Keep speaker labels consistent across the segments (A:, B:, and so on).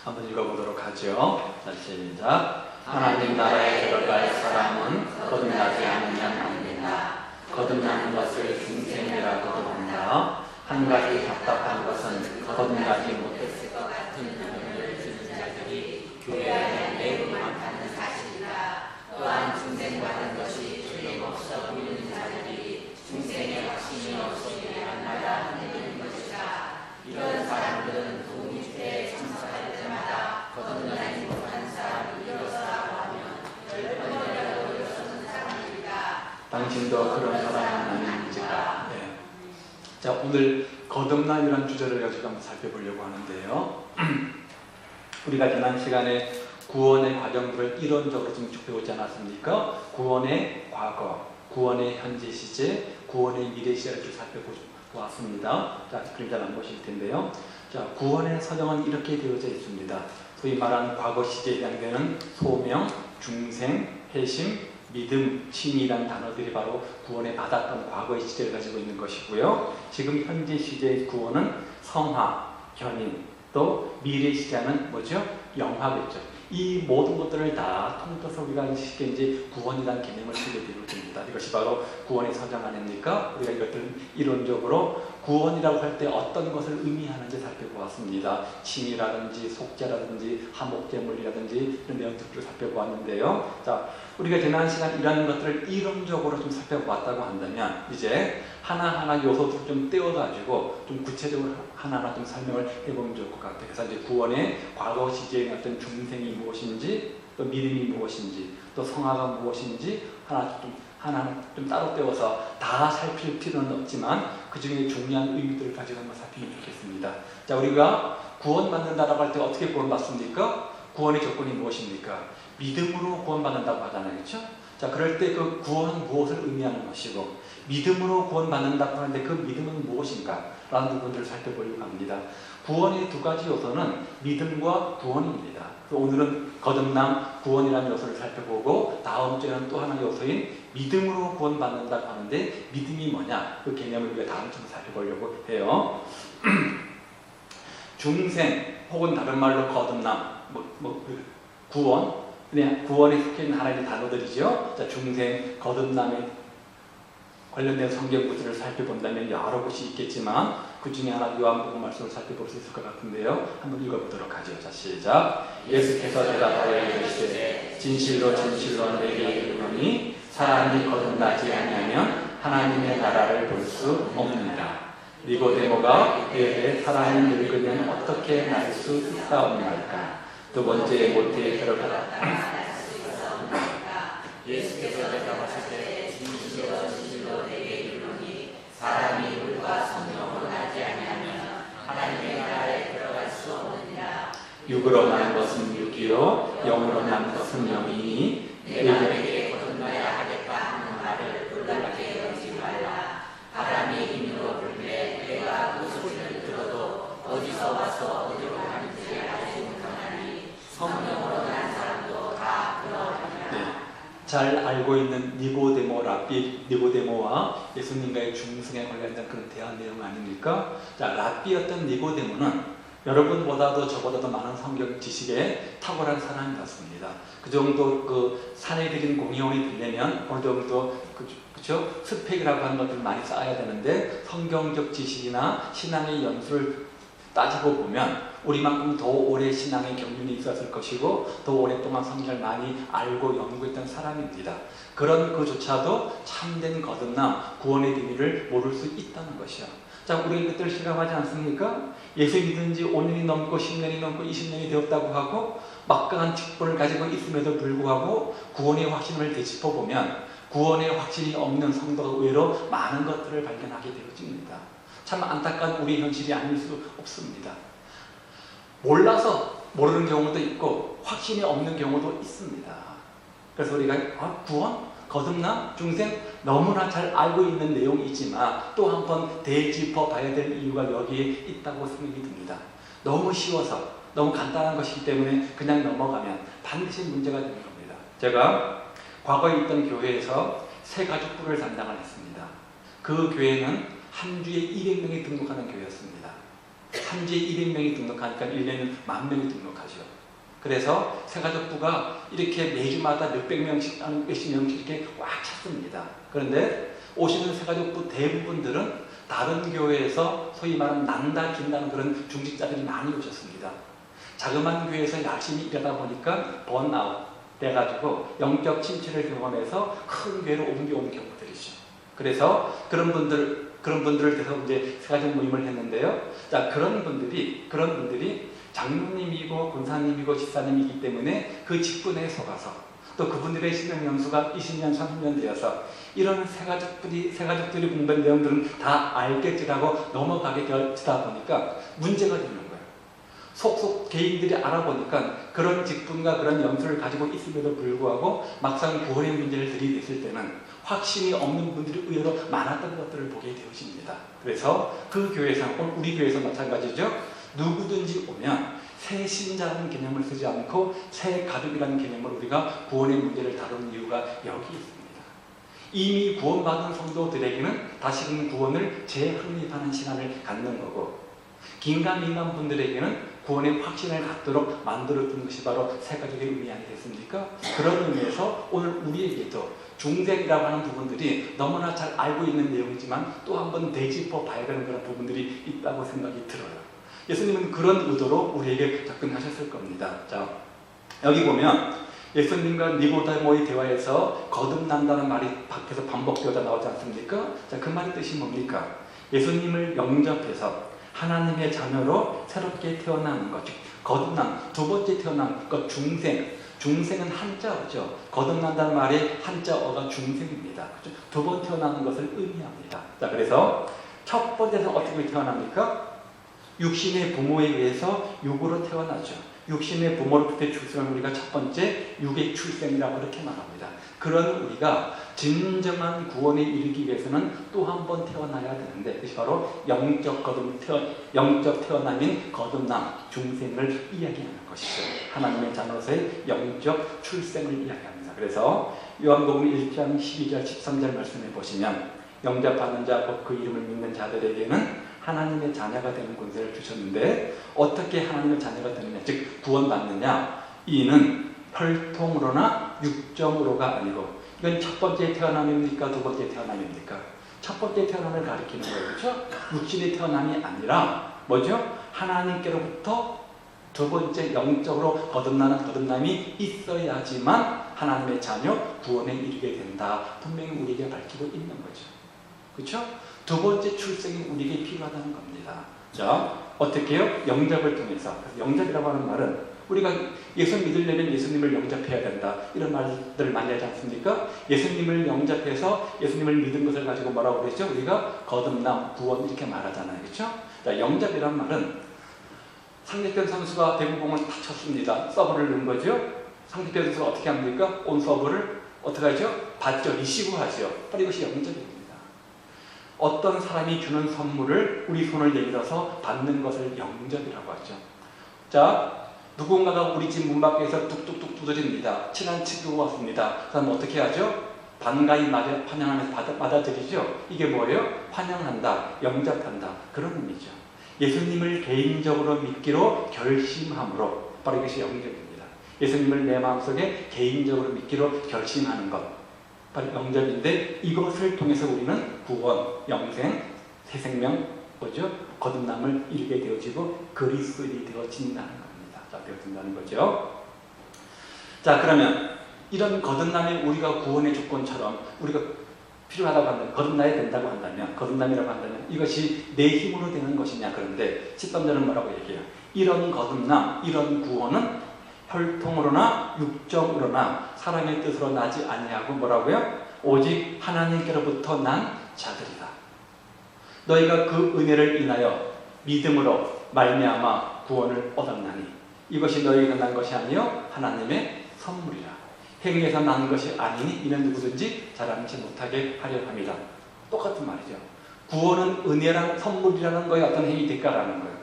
A: 한번 읽어보도록 하죠. 자, 시작. 하나님 나라에 들어갈 사람은 거듭나지 않으면 안 된다. 거듭나는 것을 중생이라고 한다. 한 가지 답답한 것은 거듭나지 못했을 것 같은 능력을 지닌 자들이 교회에 매우 많다는 사실이다. 또한 중생받은 것이 틀림없어 보이는 자들이 중생의 확신이 없이 날마다 흔들리는 것이다. 이런 사람들은 부흥일대에 참석할 때마다 거듭나지 못한 사람이 이렇다고 하면 10번이라도 일어서는 사람들이다. 당신도 그런 사람은 아닌지가. 네. 자, 오늘 거듭남이라는 주제를 가지고 한번 살펴보려고 하는데요. 우리가 지난 시간에 구원의 과정들을 이론적으로 좀 좁혀오지 않았습니까? 구원의 과거, 구원의 현재 시제, 구원의 미래 시제를 살펴보았습니다. 자, 그림자 안 보실 텐데요. 자, 구원의 서정은 이렇게 되어져 있습니다. 소위 말하는 과거 시제에 해당되는 소명, 중생, 회심, 믿음, 칭의라는 단어들이 바로 구원에 받았던 과거의 시제를 가지고 있는 것이고요. 지금 현재 시제의 구원은 성화, 견인, 또 미래 시제는 뭐죠? 영화겠죠. 이 모든 것들을 다 통틀어서 우리가 쉽게 이제 구원이라는 개념을 쓰게 되어집니다. 이것이 바로 구원의 서정 아닙니까? 우리가 이것들은 이론적으로 구원이라고 할 때 어떤 것을 의미하는지 살펴보았습니다. 칭의라든지 속죄라든지 화목제물이라든지 이런 내용들을 살펴보았는데요. 자, 우리가 지난 시간 이런 것들을 이론적으로 좀 살펴보았다고 한다면 이제 하나하나 요소들을 좀 떼어가지고 좀 구체적으로 하나하나 좀 설명을 해보면 좋을 것 같아요. 그래서 이제 구원의 과거 시제의 어떤 중생이 무엇인지, 또 믿음이 무엇인지, 또 성화가 무엇인지 하나하나 좀 따로 떼어서 다 살필 필요는 없지만 그 중에 중요한 의미들을 가지고 한번 살피면 좋겠습니다. 자, 우리가 구원받는다라고 할 때 어떻게 구원받습니까? 구원의 조건이 무엇입니까? 믿음으로 구원받는다고 하잖아요. 그렇죠? 자, 그럴 때 그 구원은 무엇을 의미하는 것이고 믿음으로 구원받는다고 하는데 그 믿음은 무엇인가? 라는 부분들을 살펴보려고 합니다. 구원의 두 가지 요소는 믿음과 구원입니다. 오늘은 거듭남, 구원이라는 요소를 살펴보고 다음 주에는 또 하나의 요소인 믿음으로 구원받는다고 하는데 믿음이 뭐냐? 그 개념을 우리가 다음 주에 살펴보려고 해요. 중생 혹은 다른 말로 거듭남, 구원, 그냥 구원에 속해 있는 하나의 단어들이죠. 자, 중생, 거듭남에 관련된 성경 구절을 살펴본다면 여러 곳이 있겠지만 그 중에 하나 요한복음 말씀을 살펴볼 수 있을 것 같은데요. 한번 읽어보도록 하죠. 자, 시작. 예수께서 대답하여 이르시되 진실로 진실로 내게 이르노니 사람이 거듭나지 아니하면 하나님의 나라를 볼 수 없느니라. 니고데모가 그에게 사람이 늙으면 어떻게 날 수 있사옵나이까? 두 번째 모태에 들어가라. 예수께서 대답하실 때 진실로 내게 이르노니 사람이 물과 성령으로 나지 아니하면 하나님의 나라에 들어갈 수 없느니라. 육으로 난 것은 육이요 영으로 난 것은 영이니 내가 내게 거듭나야 하겠다 하는 말을 놀랍게 여기지 말라. 바람이 힘으로 불 때 내가 그 소리를 들어도 어디서 와서 어디로 가는지 알지 못하나니 성령으로 난 사람도 다 그러하니라. 잘 알고 있는 니고데모와 예수님과의 중생에 관련된 그런 대화 내용 아닙니까? 자, 랍비였던 니고데모는 여러분보다도 저보다도 많은 성경 지식에 탁월한 사람이었습니다. 그 정도 그 산에 들인 공의원이 되려면 어느 정도 그렇죠? 스펙이라고 하는 것들을 많이 쌓아야 되는데 성경적 지식이나 신앙의 연수를 따지고 보면 우리만큼 더 오래 신앙의 경륜이 있었을 것이고 더 오랫동안 성경을 많이 알고 연구했던 사람입니다. 그런 그조차도 참된 거듭남, 구원의 비밀을 모를 수 있다는 것이요. 자, 우리 그때를 실감하지 않습니까? 예수 믿은 지 5년이 넘고 10년이 넘고 20년이 되었다고 하고 막강한 직분을 가지고 있음에도 불구하고 구원의 확신을 되짚어보면 구원의 확신이 없는 성도가 의외로 많은 것들을 발견하게 되어집니다. 참 안타까운 우리 현실이 아닐 수 없습니다. 몰라서 모르는 경우도 있고 확신이 없는 경우도 있습니다. 그래서 우리가 구원, 거듭남, 중생 너무나 잘 알고 있는 내용이지만 또 한 번 되짚어 봐야 될 이유가 여기에 있다고 생각이 듭니다. 너무 쉬워서 너무 간단한 것이기 때문에 그냥 넘어가면 반드시 문제가 되는 겁니다. 제가 과거에 있던 교회에서 새 가족부를 담당을 했습니다. 그 교회는 한 주에 200명이 등록하는 교회였습니다. 한지에 200명이 등록하니까 1년에 10,000명이 등록하죠. 그래서 새가족부가 이렇게 매주마다 몇백 명씩, 몇십 명씩 이렇게 꽉 찼습니다. 그런데 오시는 새가족부 대부분들은 다른 교회에서 소위 말하는 난다 긴다는 그런 중직자들이 많이 오셨습니다. 자그마한 교회에서 열심히 일하다 보니까 번아웃 돼가지고 영적 침체를 경험해서 큰 교회로 옮겨오는 경우들이죠. 그래서 그런 분들을 대해서 이제 새가족 모임을 했는데요. 자, 그런 분들이 장로님이고 권사님이고 집사님이기 때문에 그 직분에 속아서 또 그분들의 신앙 연수가 20년, 30년 되어서 이런 새가족들이 공부한 내용들은 다 알겠지라고 넘어가게 되다 보니까 문제가 되는 거예요. 속속 개인들이 알아보니까 그런 직분과 그런 연수를 가지고 있음에도 불구하고 막상 구원의 문제를 들이댔을 때는 확신이 없는 분들이 의외로 많았던 것들을 보게 되어집니다. 그래서 그 교회에서, 우리 교회에서 마찬가지죠. 누구든지 오면 새 신자라는 개념을 쓰지 않고 새 가족이라는 개념을 우리가 구원의 문제를 다루는 이유가 여기 있습니다. 이미 구원받은 성도들에게는 다시금 구원을 재확립하는 시간을 갖는 거고, 긴가민가 분들에게는 구원의 확신을 갖도록 만들어주는 것이 바로 새가족의 의미 아니겠습니까? 그런 의미에서 오늘 우리에게도 중생이라고 하는 부분들이 너무나 잘 알고 있는 내용이지만 또 한 번 되짚어 봐야 되는 그런 부분들이 있다고 생각이 들어요. 예수님은 그런 의도로 우리에게 접근하셨을 겁니다. 자, 여기 보면 예수님과 니고데모의 대화에서 거듭난다는 말이 밖에서 반복되어져 나오지 않습니까? 자, 그 말의 뜻이 뭡니까? 예수님을 영접해서 하나님의 자녀로 새롭게 태어나는 것, 즉 거듭남, 두 번째 태어난 것, 중생은 한자어죠. 거듭난다는 말의 한자어가 중생입니다. 두 번 태어나는 것을 의미합니다. 자, 그래서 첫 번째는 어떻게 태어납니까? 육신의 부모에 의해서 육으로 태어나죠. 육신의 부모로부터 출생을 우리가 첫 번째 육의 출생이라고 그렇게 말합니다. 그런 우리가 진정한 구원에 이르기 위해서는 또 한 번 태어나야 되는데, 그것이 바로 영적 태어남인 거듭남, 중생을 이야기하는 것이죠. 하나님의 자녀로서의 영적 출생을 이야기합니다. 그래서 요한복음 1장 12절 13절 말씀해 보시면 영접하는 자, 곧 그 이름을 믿는 자들에게는 하나님의 자녀가 되는 권세를 주셨는데, 어떻게 하나님의 자녀가 되느냐, 즉 구원받느냐, 이는 혈통으로나 육정으로가 아니고, 이건 첫 번째 태어남입니까? 두 번째 태어남입니까? 첫 번째 태어남을 가리키는 거예요. 그렇죠? 육신의 태어남이 아니라 뭐죠? 하나님께로부터 두 번째 영적으로 거듭나는 거듭남이 있어야지만 하나님의 자녀 구원에 이르게 된다. 분명히 우리에게 밝히고 있는 거죠. 그렇죠? 두 번째 출생이 우리에게 필요하다는 겁니다. 자, 어떻게 해요? 영접을 통해서. 영접이라고 하는 말은 우리가 예수 믿으려면 예수님을 영접해야 된다, 이런 말들을 많이 하지 않습니까? 예수님을 영접해서 예수님을 믿은 것을 가지고 뭐라고 그랬죠? 우리가 거듭남, 구원 이렇게 말하잖아요. 그렇죠? 자, 영접이란 말은 상대편 선수가 배구공을 탁 쳤습니다. 서브를 넣은 거죠? 상대편 선수가 어떻게 합니까? 온 서브를 어떻게 하죠? 받죠. 리시브 하죠. 바로 이것이 영접입니다. 어떤 사람이 주는 선물을 우리 손을 내밀어서 받는 것을 영접이라고 하죠. 자, 누군가가 우리 집 문 밖에서 뚝뚝뚝 두드립니다. 친한 친구가 왔습니다. 그 사람 어떻게 하죠? 반가이 환영하면서 받아들이죠. 이게 뭐예요? 환영한다, 영접한다, 그런 의미죠. 예수님을 개인적으로 믿기로 결심함으로, 바로 이것이 영접입니다. 예수님을 내 마음속에 개인적으로 믿기로 결심하는 것, 바로 영접인데, 이것을 통해서 우리는 구원, 영생, 새 생명, 뭐죠? 거듭남을 이루게 되어지고 그리스도인이 되어진다는 겁니다. 자, 되어진다는 거죠. 자, 그러면 이런 거듭남이 우리가 구원의 조건처럼 우리가 필요하다고 한다면, 거듭나야 된다고 한다면, 거듭남이라고 한다면 이것이 내 힘으로 되는 것이냐? 그런데 13절은 뭐라고 얘기해요? 이런 거듭남, 이런 구원은 혈통으로나 육정으로나 사람의 뜻으로 나지 아니하고 뭐라고요? 오직 하나님께로부터 난 자들이다. 너희가 그 은혜를 인하여 믿음으로 말미암아 구원을 얻었나니 이것이 너희가 난 것이 아니요 하나님의 선물이라. 행위에서 난 것이 아니니 이는 누구든지 자랑치 못하게 하려 함이라. 똑같은 말이죠. 구원은 은혜라는, 선물이라는 거에 어떤 행위 대가라는 거예요.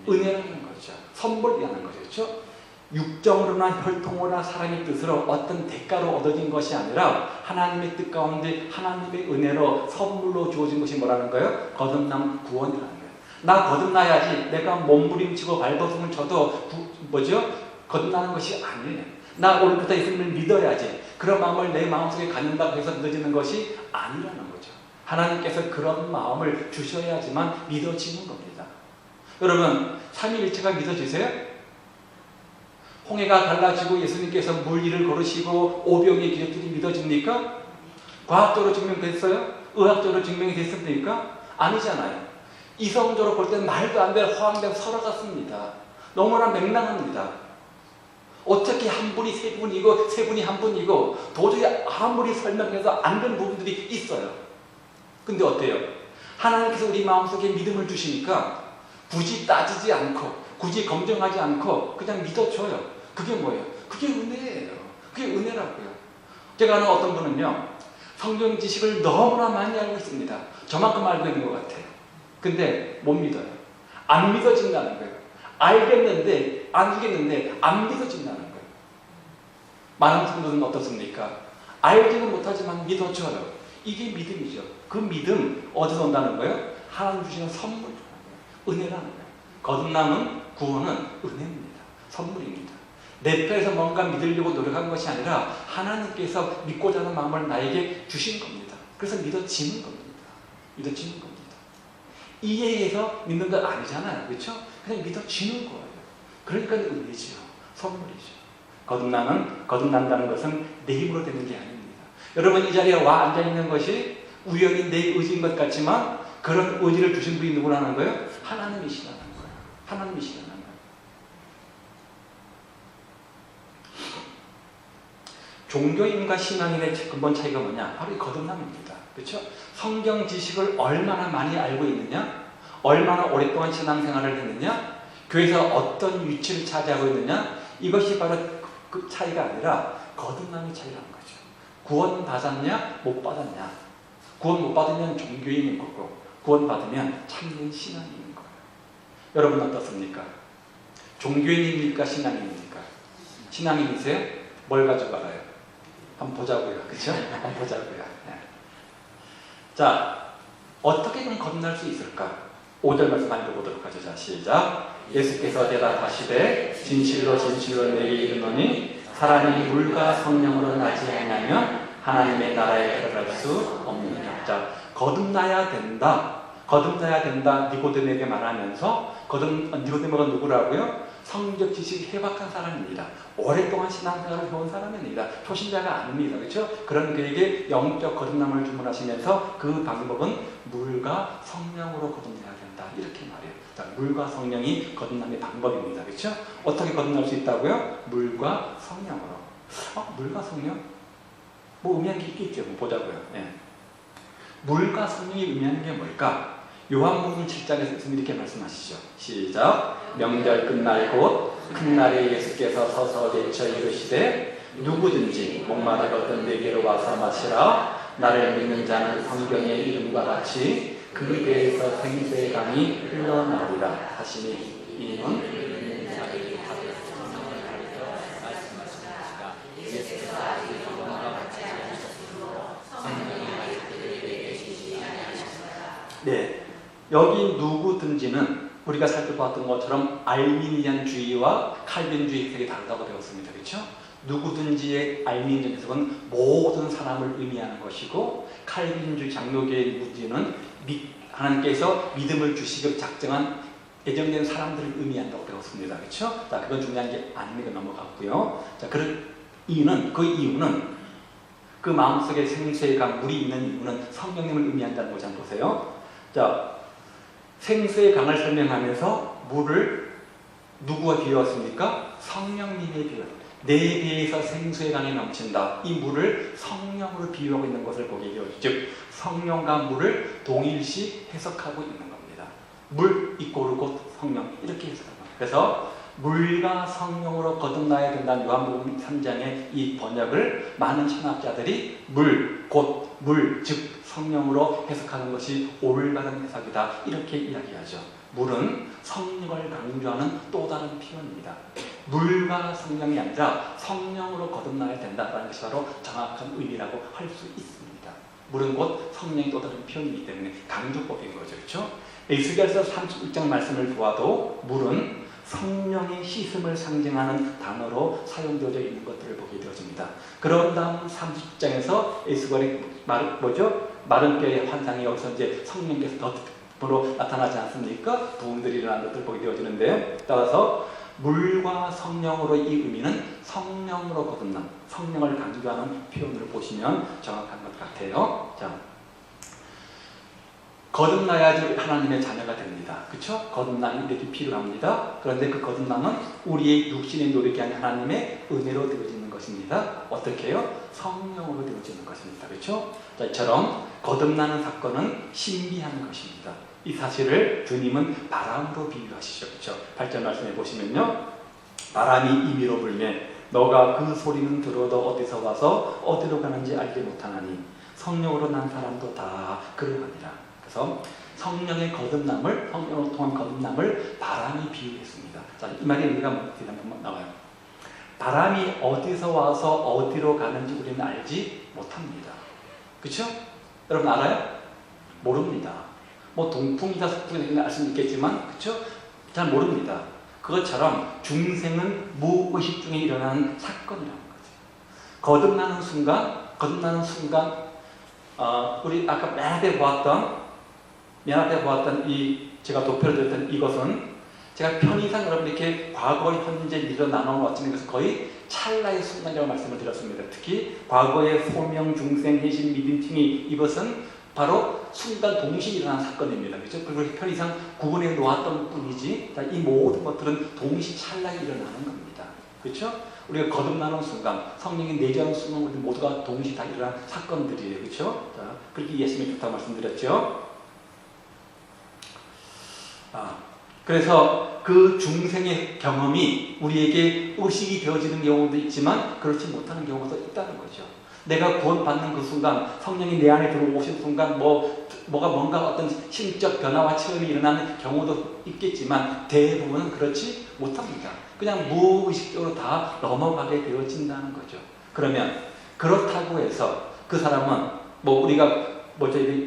A: 은혜라는 거죠. 선물이라는 거죠. 그렇죠? 육정으로나 혈통으로나 사람의 뜻으로 어떤 대가로 얻어진 것이 아니라 하나님의 뜻 가운데 하나님의 은혜로 선물로 주어진 것이 뭐라는 거예요? 거듭남, 구원이라는 거예요. 나 거듭나야지. 내가 몸부림치고 발버둥을 쳐도 거듭나는 것이 아니에요. 나 오늘부터 예수님을 믿어야지. 그런 마음을 내 마음속에 갖는다고 해서 늦어지는 것이 아니라는 거죠. 하나님께서 그런 마음을 주셔야지만 믿어지는 겁니다. 여러분, 삼위일체가 믿어지세요? 홍해가 갈라지고 예수님께서 물 위를 걸으시고 오병이의 기적들이 믿어집니까? 과학적으로 증명됐어요? 의학적으로 증명이 됐습니까? 아니잖아요. 이성적으로 볼 때는 말도 안 되는 허황된 설화 같습니다. 너무나 맹랑합니다. 어떻게 한 분이 세 분이고 세 분이 한 분이고 도저히 아무리 설명해서 안 되는 부분들이 있어요. 근데 어때요? 하나님께서 우리 마음속에 믿음을 주시니까 굳이 따지지 않고 굳이 검증하지 않고 그냥 믿어줘요. 그게 뭐예요? 그게 은혜예요. 그게 은혜라고요. 제가 아는 어떤 분은요, 성경 지식을 너무나 많이 알고 있습니다. 저만큼 알고 있는 것 같아요. 근데 못 믿어요. 안 믿어진다는 거예요. 알겠는데 안 주겠는데 안 믿어진다는 거예요. 많은 분들은 어떻습니까? 알지는 못하지만 믿어줘요. 이게 믿음이죠. 그 믿음 어디서 온다는 거예요? 하나님 주시는 선물이라는 거예요. 은혜라는 거예요. 거듭남은, 구원은 은혜입니다. 선물입니다. 내 편에서 뭔가 믿으려고 노력한 것이 아니라 하나님께서 믿고자 하는 마음을 나에게 주신 겁니다. 그래서 믿어지는 겁니다. 믿어지는 겁니다. 이해해서 믿는 건 아니잖아요. 그렇죠? 그냥 믿어지는 거예요. 그러니까 은혜죠. 선물이죠. 거듭난다는 것은 내 힘으로 되는 게 아닙니다. 여러분, 이 자리에 와 앉아있는 것이 우연히 내 의지인 것 같지만 그런 의지를 주신 분이 누구라는 거예요? 하나님이시라는 거예요. 하나님이시라는 거예요. 종교인과 신앙인의 근본 차이가 뭐냐? 바로 이 거듭남입니다. 그렇죠? 성경 지식을 얼마나 많이 알고 있느냐? 얼마나 오랫동안 신앙생활을 했느냐? 교회에서 어떤 위치를 차지하고 있느냐? 이것이 바로 그 차이가 아니라 거듭남의 차이라는 거죠. 구원 받았냐? 못 받았냐? 구원 못 받으면 종교인인 거고 구원 받으면 참된 신앙인인 거예요. 여러분 어떻습니까? 종교인입니까? 신앙인입니까? 신앙인이세요? 뭘 가지고 알아요? 한번 보자고요. 그렇죠? 한번 보자고요. 네. 자, 어떻게 그럼 거듭날 수 있을까? 5절 말씀 한번 보도록 하죠. 자, 시작. 예수께서 대답하시되 진실로 진실로 내게 이르노니 사람이 물과 성령으로 나지 않으면 하나님의 나라에 들어갈 수 없느니라. 자, 거듭나야 된다. 거듭나야 된다. 니고데모에게 말하면서 니고데모가 누구라고요? 성적 지식이 해박한 사람입니다. 오랫동안 신앙생활을 해온 사람입니다. 초신자가 아닙니다. 그렇죠? 그런 그에게 영적 거듭남을 주문하시면서 그 방법은 물과 성령으로 거듭나야 된다. 이렇게 말해요. 자, 물과 성령이 거듭남의 방법입니다. 그렇죠? 어떻게 거듭날 수 있다고요? 물과 성령으로. 물과 성령? 뭐 의미하는 게 있겠죠. 보자고요. 네. 물과 성령이 의미하는 게 뭘까? 요한복음 7장에서 예수님이 이렇게 말씀하시죠. 시작. 명절 끝날 곧 큰 날에 예수께서 서서 외쳐 이르시되 누구든지 목마르거든 내게로 와서 마시라. 나를 믿는 자는 성경의 이름과 같이 그 배에서 생수의 강이 흘러나오리라 하시니 이는 네, 여기 누구든지는 우리가 살펴봤던 것처럼 알미니안주의와 칼빈주의 색이 다르다고 배웠습니다. 그렇죠? 누구든지의 알미니안 해석은 모든 사람을 의미하는 것이고 칼빈주의 장로교의 누구든지는 하나님께서 믿음을 주시기로 작정한 예정된 사람들을 의미한다고 배웠습니다. 그렇죠? 자, 그건 중요한 게 아닙니다. 넘어갔고요. 자, 그 이유는 그 마음속에 생수의 강, 물이 있는 이유는 성령님을 의미한다는 거지. 한번 보세요. 자, 생수의 강을 설명하면서 물을 누구와 비유했습니까? 성령님에 비유했습니다. 내 배에서 생수의 강이 넘친다. 이 물을 성령으로 비유하고 있는 것을 보게 되었죠. 즉 성령과 물을 동일시 해석하고 있는 겁니다. 물 이꼬르 곧 성령 이렇게 해석합니다. 그래서 물과 성령으로 거듭나야 된다는 요한복음 3장의 이 번역을 많은 신학자들이 물, 곧 물, 즉 성령으로 해석하는 것이 올바른 해석이다 이렇게 이야기하죠. 물은 성령을 강조하는 또 다른 표현입니다. 물과 성령이 아니라 성령으로 거듭나야 된다는 것이 바로 정확한 의미라고 할 수 있습니다. 물은 곧 성령의 또 다른 표현이기 때문에 강조법인 거죠. 그렇죠? 에스겔서 31장 말씀을 보아도 물은 성령의 씻음을 상징하는 단어로 사용되어져 있는 것들을 보게 되어집니다. 그런 다음 30장에서 에스겔이 마른 뼈의 환상이 여기서 이제 성령께서 덧으로 나타나지 않습니까? 부흥들이 일어나는 것들을 보게 되어지는데요. 따라서 물과 성령으로 이 의미는 성령으로 거듭남, 성령을 강조하는 표현을 보시면 정확한 것 같아요. 자, 거듭나야지 하나님의 자녀가 됩니다. 그렇죠? 거듭남이 이렇게 필요합니다. 그런데 그 거듭남은 우리의 육신의 노력이 아닌 하나님의 은혜로 되어지는 것입니다. 어떻게 해요? 성령으로 되어지는 것입니다. 그렇죠? 자, 이처럼 거듭나는 사건은 신비한 것입니다. 이 사실을 주님은 바람으로 비유하시죠. 그렇죠? 8절 말씀해 보시면요. 바람이 임의로 불매 너가 그 소리는 들어도 어디서 와서 어디로 가는지 알지 못하나니 성령으로 난 사람도 다 그러하니라. 그래서 성령의 거듭남을, 성령으로 통한 거듭남을 바람이 비유했습니다. 자, 이 말의 의미가 어떻게 한번 나와요. 바람이 어디서 와서 어디로 가는지 우리는 알지 못합니다. 그렇죠? 여러분 알아요? 모릅니다. 뭐 동풍이다 서풍이다 알 수는 있겠지만, 그렇죠? 잘 모릅니다. 그것처럼 중생은 무의식 중에 일어나는 사건이라는 거죠. 거듭나는 순간, 우리 아까 맨 앞에 보았던 이 제가 도표를 드렸던 이것은 제가 편의상 여러분 이렇게 과거, 현재, 미래로 나눠놓았지만 이것은 거의 찰나의 순간이라고 말씀을 드렸습니다. 특히 과거의 소명, 중생, 해심, 믿음, 칭의 이것은 바로 순간 동시에 일어난 사건입니다. 그렇죠? 그걸 편의상 구분해 놓았던 뿐이지 이 모든 것들은 동시 찰나에 일어나는 겁니다. 그렇죠? 우리가 거듭나는 순간, 성령이 내주하는 순간 우리 모두가 동시 다 일어난 사건들이에요. 그렇죠? 자, 그렇게 이해하시면 좋다고 말씀드렸죠. 그래서 그 중생의 경험이 우리에게 의식이 되어지는 경우도 있지만 그렇지 못하는 경우도 있다는 거죠. 내가 구원받는 그 순간, 성령이 내 안에 들어오신 순간 뭔가 어떤 심적 변화와 체험이 일어나는 경우도 있겠지만 대부분은 그렇지 못합니다. 그냥 무의식적으로 다 넘어가게 되어진다는 거죠. 그러면 그렇다고 해서 그 사람은 우리가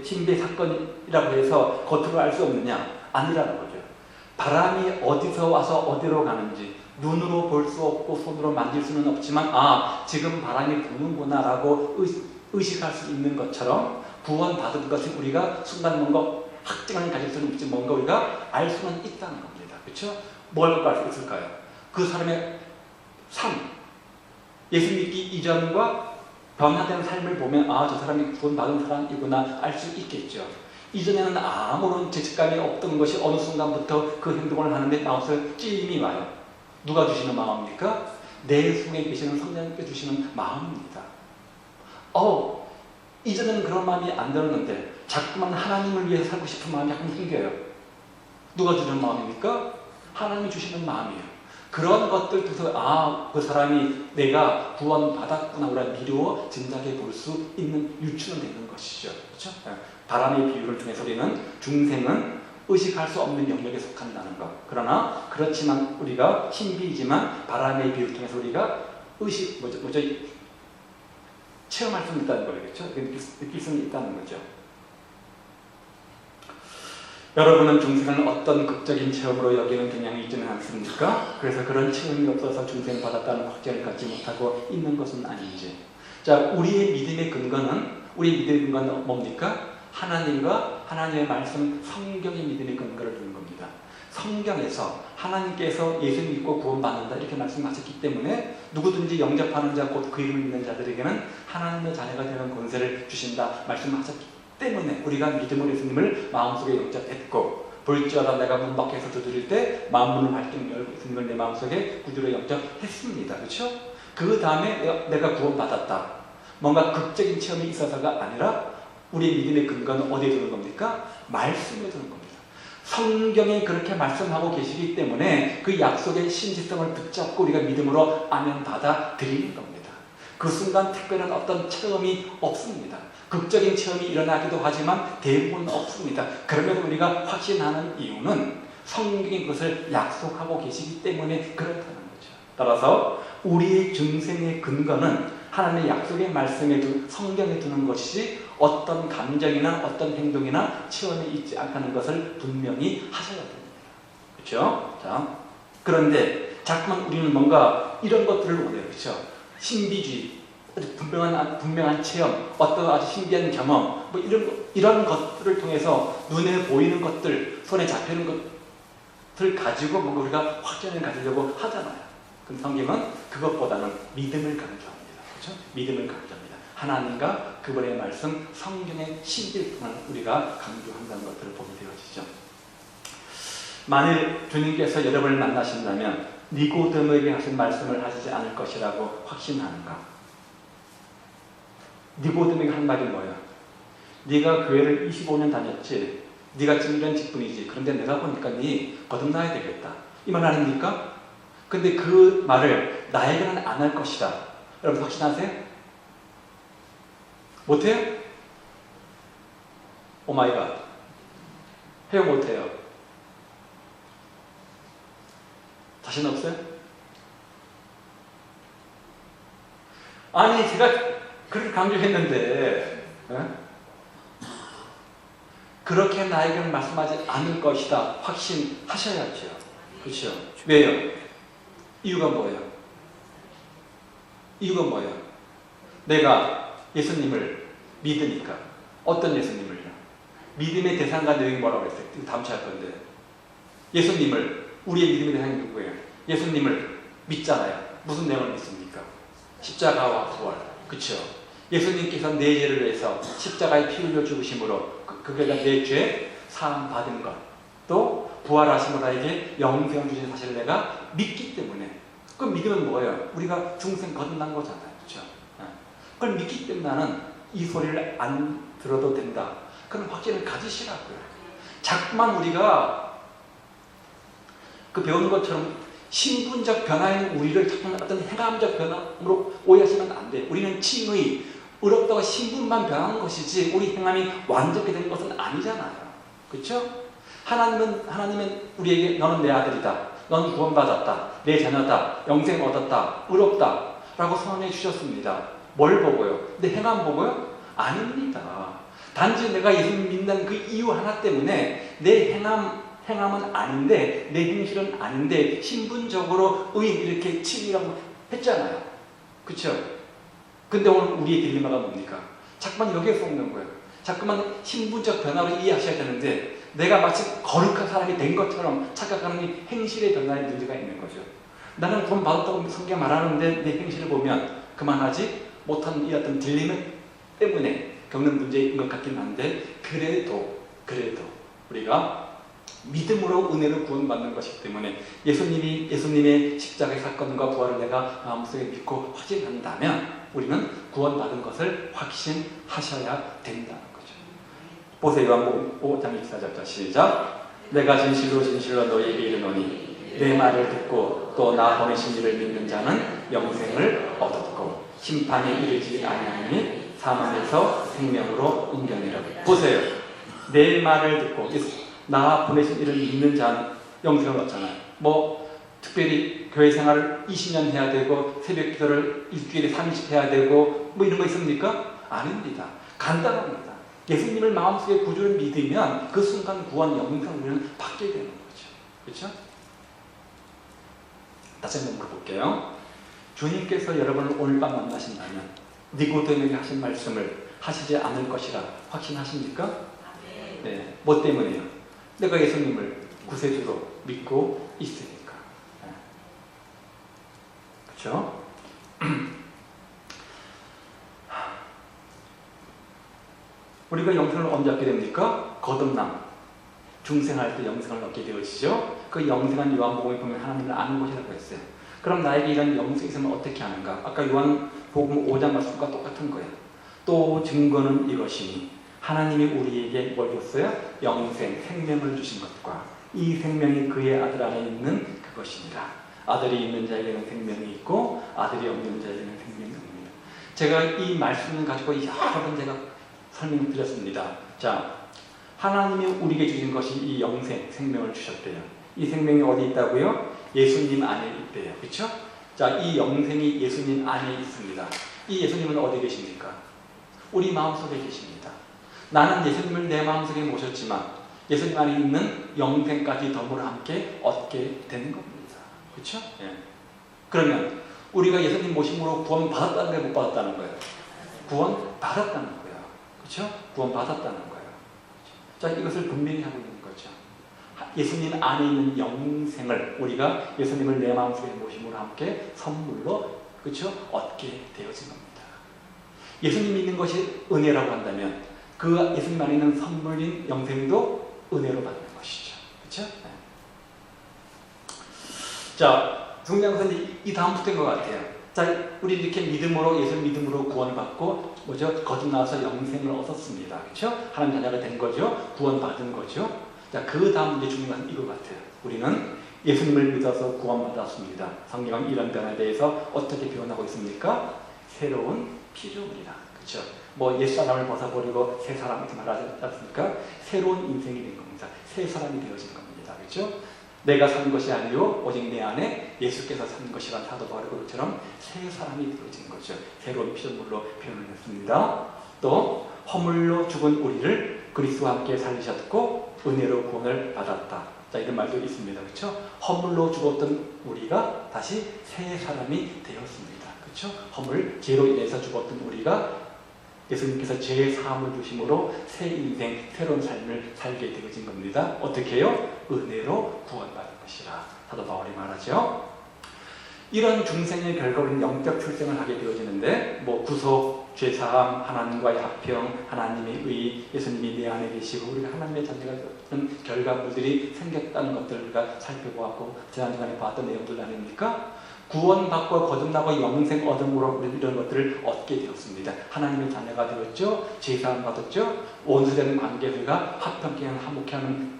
A: 신비 사건이라고 해서 겉으로 알 수 없느냐? 아니라는 거죠. 바람이 어디서 와서 어디로 가는지 눈으로 볼 수 없고 손으로 만질 수는 없지만 지금 바람이 부는구나 라고 의식할 수 있는 것처럼 구원받은 것을 우리가 순간 뭔가 확증을 가질 수는 없지 뭔가 우리가 알 수는 있다는 겁니다. 그렇죠? 뭘 알 수 있을까요? 그 사람의 삶, 예수 믿기 이전과 변화된 삶을 보면 저 사람이 구원받은 사람이구나 알 수 있겠죠. 이전에는 아무런 죄책감이 없던 것이 어느 순간부터 그 행동을 하는데 마음속에 찔림이 와요. 누가 주시는 마음입니까? 내 속에 계시는 성령님께 주시는 마음입니다. 이전에는 그런 마음이 안 들었는데 자꾸만 하나님을 위해서 살고 싶은 마음이 약간 생겨요. 누가 주는 마음입니까? 하나님이 주시는 마음이에요. 그런 것들 통해서 그 사람이 내가 구원받았구나 우리가 미루어 짐작해 볼 수 있는 유추는 되는 것이죠. 그렇죠? 바람의 비유를 통해서 우리는 중생은 의식할 수 없는 영역에 속한다는 것. 그러나 그렇지만 우리가 신비이지만 바람의 비유를 통해서 우리가 체험할 수 있다는 거겠죠. 느낄 수 있다는 거죠. 여러분은 중생을 어떤 극적인 체험으로 여기는 경향이 있지는 않습니까? 그래서 그런 체험이 없어서 중생을 받았다는 확증을 갖지 못하고 있는 것은 아닌지. 자, 우리의 믿음의 근거는 뭡니까? 하나님과 하나님의 말씀, 성경의 믿음의 근거를 두는 겁니다. 성경에서 하나님께서 예수 믿고 구원받는다 이렇게 말씀하셨기 때문에 누구든지 영접하는 자 곧 그 이름을 믿는 자들에게는 하나님의 자녀가 되는 권세를 주신다 말씀하셨기 때문에 우리가 믿음으로 예수님을 마음속에 영접했고 볼지어다 내가 문 밖에서 두드릴 때 마음문을 활짝 열고 예수님을 내 마음속에 구주로 영접했습니다. 그렇죠? 그 다음에 내가 구원받았다. 뭔가 극적인 체험이 있어서가 아니라 우리의 믿음의 근거는 어디에 두는 겁니까? 말씀에 두는 겁니다. 성경에 그렇게 말씀하고 계시기 때문에 그 약속의 신지성을 붙잡고 우리가 믿음으로 아멘 받아들이는 겁니다. 그 순간 특별한 어떤 체험이 없습니다. 극적인 체험이 일어나기도 하지만 대부분 없습니다. 그러면 우리가 확신하는 이유는 성경이 그것을 약속하고 계시기 때문에 그렇다는 거죠. 따라서 우리의 중생의 근거는 하나님의 약속의 말씀에 성경에 두는 것이지 어떤 감정이나 어떤 행동이나 체험이 있지 않다는 것을 분명히 하셔야 됩니다. 그렇죠? 자, 그런데 자꾸만 우리는 뭔가 이런 것들을 원해요. 그렇죠? 신비주의, 아주 분명한 체험, 어떤 아주 신비한 경험, 뭐 이런 것들을 통해서 눈에 보이는 것들, 손에 잡히는 것들 가지고 뭔가 우리가 확신을 가지려고 하잖아요. 그럼 성경은 그것보다는 믿음을 강조합니다. 그렇죠? 믿음을 강조합니다. 하나님과 그분의 말씀, 성경의 신비를 우리가 강조한다는 것들을 보게 되어지죠. 만일 주님께서 여러분을 만나신다면 니고데모에게 하신 말씀을 하시지 않을 것이라고 확신하는가? 니고데모에게 한 말이 뭐야? 네가 교회를 25년 다녔지, 네가 지금 이런 직분이지, 그런데 내가 보니까 네 거듭나야 되겠다, 이 말 아닙니까? 근데 그 말을 나에게는 안 할 것이다. 여러분 확신하세요? 못해요? 오마이갓, 해요 못해요? 자신 없어요? 아니 제가 그렇게 강조했는데 그렇게 나에게는 말씀하지 않을 것이다 확신하셔야죠. 그렇죠? 왜요? 이유가 뭐예요? 이유가 뭐예요? 내가 예수님을 믿으니까. 어떤 예수님을요? 믿음의 대상과 내용이 뭐라고 그랬어요? 다음 주에 할 건데, 예수님을, 우리의 믿음의 대상이 누구예요? 예수님을 믿잖아요. 무슨 내용을 믿습니까? 십자가와 부활. 그렇죠? 예수님께서 내 죄를 위해서 십자가에 피 흘려 죽으심으로 그게 내 죄 사함 받은 것, 또 부활하심으로 나에게 영생을 주신 사실을 내가 믿기 때문에. 그 믿음은 뭐예요? 우리가 중생 거듭난 거잖아요. 그렇죠? 그걸 믿기 때문에 나는 이 소리를 안 들어도 된다, 그런 확신을 가지시라고요. 자꾸만 우리가 그 배우는 것처럼 신분적 변화인 우리를 자꾸만 어떤 행함적 변화로 오해하시면 안 돼요. 우리는 칭의, 의롭다고 신분만 변하는 것이지 우리 행함이 완전히 된 것은 아니잖아요. 그렇죠? 하나님은 우리에게 너는 내 아들이다, 너는 구원받았다, 내 자녀다, 영생 얻었다, 의롭다 라고 선언해 주셨습니다. 뭘 보고요? 내 행함 보고요? 아닙니다. 단지 내가 예수님 믿는 그 이유 하나 때문에 내 행함은 아닌데, 내 행실은 아닌데 신분적으로 의인 이렇게 칭이라고 했잖아요. 그렇죠? 근데 오늘 우리의 딜레마가 뭡니까? 자꾸만 여기에서 오는 거예요. 자꾸만 신분적 변화로 이해하셔야 되는데 내가 마치 거룩한 사람이 된 것처럼 착각하는 이 행실의 변화에 문제가 있는 거죠. 나는 구원 받았다고 성경 말하는데 내 행실을 보면 그만하지 못한 이 어떤 딜레마 때문에 겪는 문제인 것 같긴 한데, 그래도 우리가 믿음으로 은혜를 구원받는 것이기 때문에 예수님의 십자가의 사건과 부활을 내가 마음속에 믿고 확신한다면 우리는 구원받은 것을 확신하셔야 된다는 거죠. 보세요. 요한복음 5장 24절 시작. 내가 진실로 너희에게 이르노니 내 말을 듣고 또 나 보내신 이를 믿는 자는 영생을 얻었고 심판에 이르지 아니하니 사망에서 생명으로 옮겨내라. 보세요. 내 말을 듣고 나 보내신 이를 믿는 자는 영생을 얻잖아요. 뭐 특별히 교회 생활을 20년 해야 되고 새벽 기도를 일주일에 30 해야 되고 뭐 이런 거 있습니까? 아닙니다. 간단합니다. 예수님을 마음속에 구주를 믿으면 그 순간 구원, 영생을 우리는 받게 되는 거죠. 그렇죠? 다시 한번 물어볼게요. 주님께서 여러분을 오늘 밤 만나신다면 니고데모에게 하신 말씀을 하시지 않을 것이라 확신하십니까? 네. 뭐 때문에요? 내가 예수님을 구세주로 믿고 있으니까. 그렇죠? 우리가 영생을 언제 얻게 됩니까? 거듭남, 중생할 때 영생을 얻게 되어지죠. 그 영생한 요한복음에 보면 하나님을 아는 것이라고 했어요. 그럼 나에게 이런 영생이 있으면 어떻게 하는가? 아까 요한복음 5장 말씀과 똑같은 거예요. 또 증거는 이것이니 하나님이 우리에게 뭘 줬어요? 영생, 생명을 주신 것과 이 생명이 그의 아들 안에 있는 그것이니라. 아들이 있는 자에게는 생명이 있고 아들이 없는 자에게는 생명이 없습니다. 제가 이 말씀을 가지고 여러 번 제가 설명을 드렸습니다. 자, 하나님이 우리에게 주신 것이 이 영생, 생명을 주셨대요. 이 생명이 어디 있다고요? 예수님 안에 있대요. 그렇죠? 자, 이 영생이 예수님 안에 있습니다. 이 예수님은 어디 계십니까? 우리 마음속에 계십니다. 나는 예수님을 내 마음속에 모셨지만 예수님 안에 있는 영생까지 덤으로 함께 얻게 되는 겁니다. 그렇죠? 예. 그러면 우리가 예수님 모심으로 구원 받았다는 거예요? 못 받았다는 거예요? 구원 받았다는 거예요. 그렇죠? 구원 받았다는 거예요. 자, 이것을 분명히 하고 있는 거죠. 예수님 안에 있는 영생을 우리가 예수님을 내 마음속에 모심으로 함께 선물로 그렇죠? 얻게 되어진 겁니다. 예수님 믿는 것이 은혜라고 한다면 그 예수님 안에 있는 선물인 영생도 은혜로 받는 것이죠. 그렇죠? 네. 자, 중요한 것은 이 다음부터인 것 같아요. 자, 우리 이렇게 믿음으로 예수 믿음으로 구원을 받고 뭐죠? 거듭나서 영생을 얻었습니다. 그렇죠? 하나님 자녀가 된 거죠. 구원받은 거죠. 자, 그 다음 이제 중요한 것은 이거 같아요. 우리는 예수님을 믿어서 구원받았습니다. 성경은 이런 변화에 대해서 어떻게 표현하고 있습니까? 새로운 피조물이다. 그렇죠? 뭐 옛사람을 벗어버리고 새 사람 이렇게 말하지 않습니까? 새로운 인생이 된 겁니다. 새 사람이 되어진 겁니다. 그렇죠? 내가 산 것이 아니요 오직 내 안에 예수께서 산 것이란 사도 바울처럼 새 사람이 되어진 거죠. 새로운 피조물로 표현을 했습니다. 또 허물로 죽은 우리를 그리스도와 함께 살리셨고 은혜로 구원을 받았다. 자, 이런 말도 있습니다. 그렇죠? 허물로 죽었던 우리가 다시 새 사람이 되었습니다. 그렇죠? 허물, 죄로 인해서 죽었던 우리가 예수님께서 죄의 사함을 주심으로 새 인생, 새로운 삶을 살게 되어진 겁니다. 어떻게 해요? 은혜로 구원받은 것이라 사도 바울이 말하죠. 이런 중생의 결과로 영적 출생을 하게 되어지는데 뭐 구속, 죄사함, 하나님과의 합평, 하나님의 의, 예수님이 내 안에 계시고 우리가 하나님의 자녀가 되는 결과물들이 생겼다는 것들을 우리가 살펴보았고 지난 시간에 봤던 내용들 아닙니까? 구원받고 거듭나고 영생 얻음으로 우리는 이런 것들을 얻게 되었습니다. 하나님의 자녀가 되었죠. 죄사함 받았죠. 원수되는 관계가 화평케 하는 화목케 하는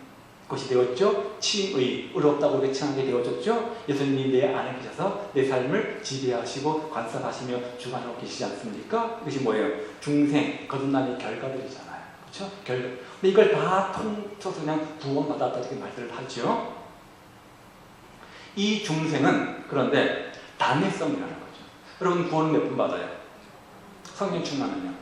A: 것이 되었죠. 칭의, 의롭다고 우리가 칭하게 되어졌죠. 예수님이 내 안에 계셔서 내 삶을 지배하시고 관섭하시며 주관하고 계시지 않습니까? 이것이 뭐예요? 중생, 거듭남의 결과들이잖아요. 그렇죠? 결과. 근데 이걸 다 통쳐서 그냥 구원받았다 이렇게 말들을 하죠. 이 중생은 그런데 단회성이라는 거죠. 여러분 구원은 몇 분 받아요? 성령 충만은요?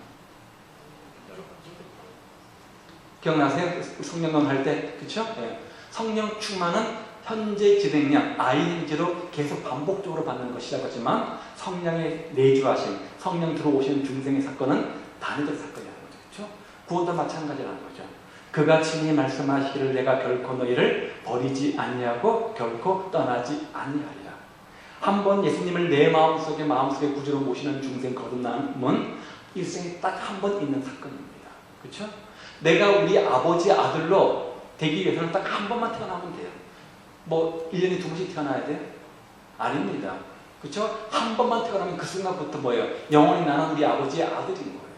A: 기억나세요? 성령론 할 때, 그렇죠? 네. 성령 충만은 현재 진행량, ING로 계속 반복적으로 받는 것이라고 하지만 성령의 내주하심, 성령 들어오시는 중생의 사건은 단회적 사건이라는 거죠. 그렇죠? 구원도 마찬가지라는 거죠. 그가 친히 말씀하시기를 내가 결코 너희를 버리지 아니하고 결코 떠나지 아니하리라. 한번 예수님을 내 마음속에 구주로 모시는 중생 거듭남은 일생에 딱 한 번 있는 사건입니다. 그렇죠? 내가 우리 아버지 아들로 되기 위해서는 딱 한 번만 태어나면 돼요. 뭐 1년에 2번씩 태어나야 돼요? 아닙니다. 그렇죠? 한 번만 태어나면 그 순간부터 뭐예요? 영원히 나는 우리 아버지의 아들인 거예요.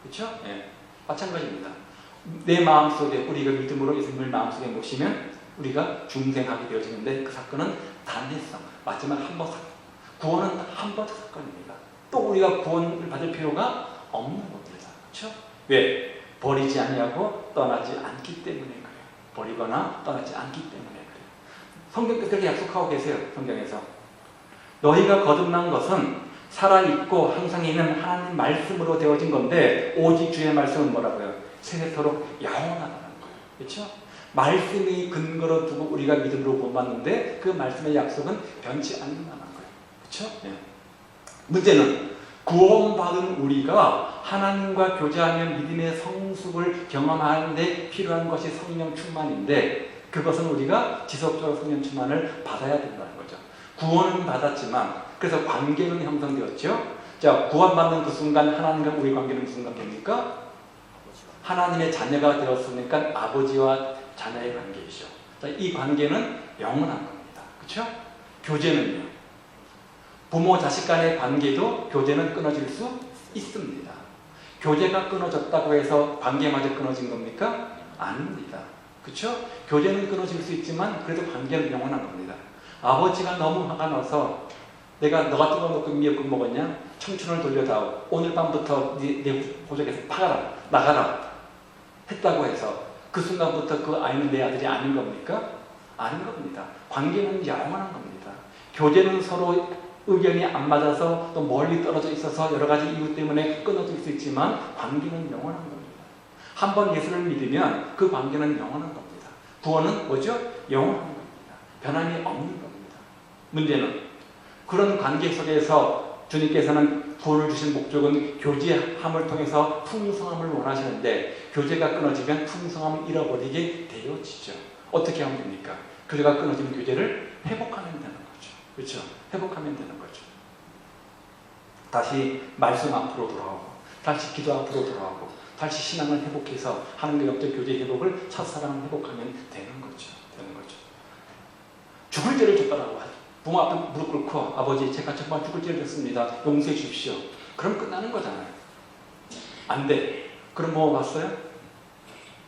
A: 그렇죠? 예. 마찬가지입니다. 내 마음속에 우리가 믿음으로 예수님을 마음속에 모시면 우리가 중생하게 되어지는데 그 사건은 단회성, 마지막 한 번 사건. 구원은 한 번 사건입니다. 또 우리가 구원을 받을 필요가 없는 겁니다. 그렇죠? 왜? 버리지 아니하고 떠나지 않기 때문에 그래요. 버리거나 떠나지 않기 때문에 그래요. 성경께서 그렇게 약속하고 계세요. 성경에서. 너희가 거듭난 것은 살아있고 항상 있는 하나님 말씀으로 되어진 건데 오직 주의 말씀은 뭐라고요? 세세토록 영원하다는 거예요. 그렇죠? 말씀이 근거로 두고 우리가 믿음으로 구원받는데 그 말씀의 약속은 변치 않는다는 거예요. 그렇죠? 네. 문제는 구원받은 우리가 하나님과 교제하며 믿음의 성숙을 경험하는 데 필요한 것이 성령 충만인데 그것은 우리가 지속적으로 성령 충만을 받아야 된다는 거죠. 구원은 받았지만 그래서 관계는 형성되었죠. 자, 구원받는 그 순간 하나님과 우리 관계는 무슨 관계입니까? 하나님의 자녀가 되었으니까 아버지와 자녀의 관계이죠. 자, 이 관계는 영원한 겁니다. 그렇죠? 교제는요. 부모 자식 간의 관계도 교제는 끊어질 수 있습니다. 교제가 끊어졌다고 해서 관계마저 끊어진 겁니까? 아닙니다. 그렇죠? 교제는 끊어질 수 있지만 그래도 관계는 영원한 겁니다. 아버지가 너무 화가 나서 내가 너 같은 거 먹고 미역국 먹었냐? 청춘을 돌려다오. 오늘 밤부터 내 보조개에서 파가라. 나가라. 했다고 해서 그 순간부터 그 아이는 내 아들이 아닌 겁니까? 아닌 겁니다. 관계는 영원한 겁니다. 교제는 서로 의견이 안 맞아서 또 멀리 떨어져 있어서 여러 가지 이유 때문에 끊어질 수 있지만 관계는 영원한 겁니다. 한번 예수를 믿으면 그 관계는 영원한 겁니다. 구원은 뭐죠? 영원한 겁니다. 변함이 없는 겁니다. 문제는 그런 관계 속에서 주님께서는 구원을 주신 목적은 교제함을 통해서 풍성함을 원하시는데 교제가 끊어지면 풍성함을 잃어버리게 되어지죠. 어떻게 하면 됩니까? 교제가 끊어지는 교제를 회복하면 되는 거죠. 그렇죠? 회복하면 되는 거죠. 다시 말씀 앞으로 돌아오고 다시 기도 앞으로 돌아오고 다시 신앙을 회복해서 하나님과 영적 교제 회복을 첫사랑을 회복하면 되는 거죠. 죽을 죄를 졌다라고 하죠. 부모 앞에 무릎 꿇고 아버지 제가 정말 죽을 죄를 졌습니다. 용서해 주십시오. 그럼 끝나는 거잖아요. 안 돼. 그럼 뭐 왔어요?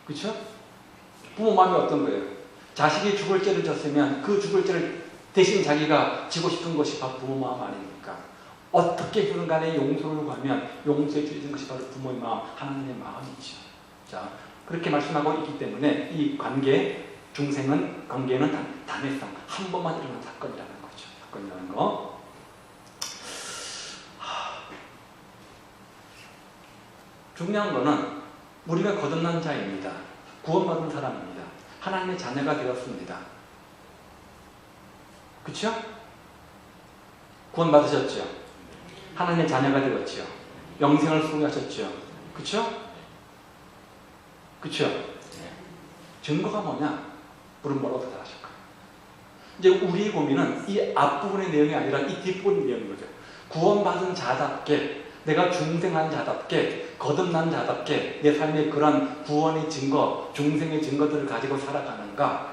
A: 그렇죠? 부모 마음이 어떤 거예요? 자식이 죽을 죄를 졌으면 그 죽을 죄를 대신 자기가 지고 싶은 것이 바로 부모 마음 아닙니까? 어떻게든 간에 용서를 구하면 용서해 주는 것이 바로 부모의 마음, 하나님의 마음이죠. 자, 그렇게 말씀하고 있기 때문에 이 중생은 관계는 단회성, 한 번만 일어난 사건이라는 거죠. 사건이라는 거. 중요한 거는 우리가 거듭난 자입니다. 구원받은 사람입니다. 하나님의 자녀가 되었습니다. 그렇죠? 구원받으셨죠? 하나님의 자녀가 되었죠? 영생을 소유하셨죠? 그렇죠? 그렇죠? 증거가 뭐냐? 물은 뭐라고 대답하실 거예요? 이제 우리의 고민은 이 앞부분의 내용이 아니라 이 뒷부분의 내용인 거죠. 구원받은 자답게, 내가 중생한 자답게, 거듭난 자답게 내 삶의 그런 구원의 증거, 중생의 증거들을 가지고 살아가는가?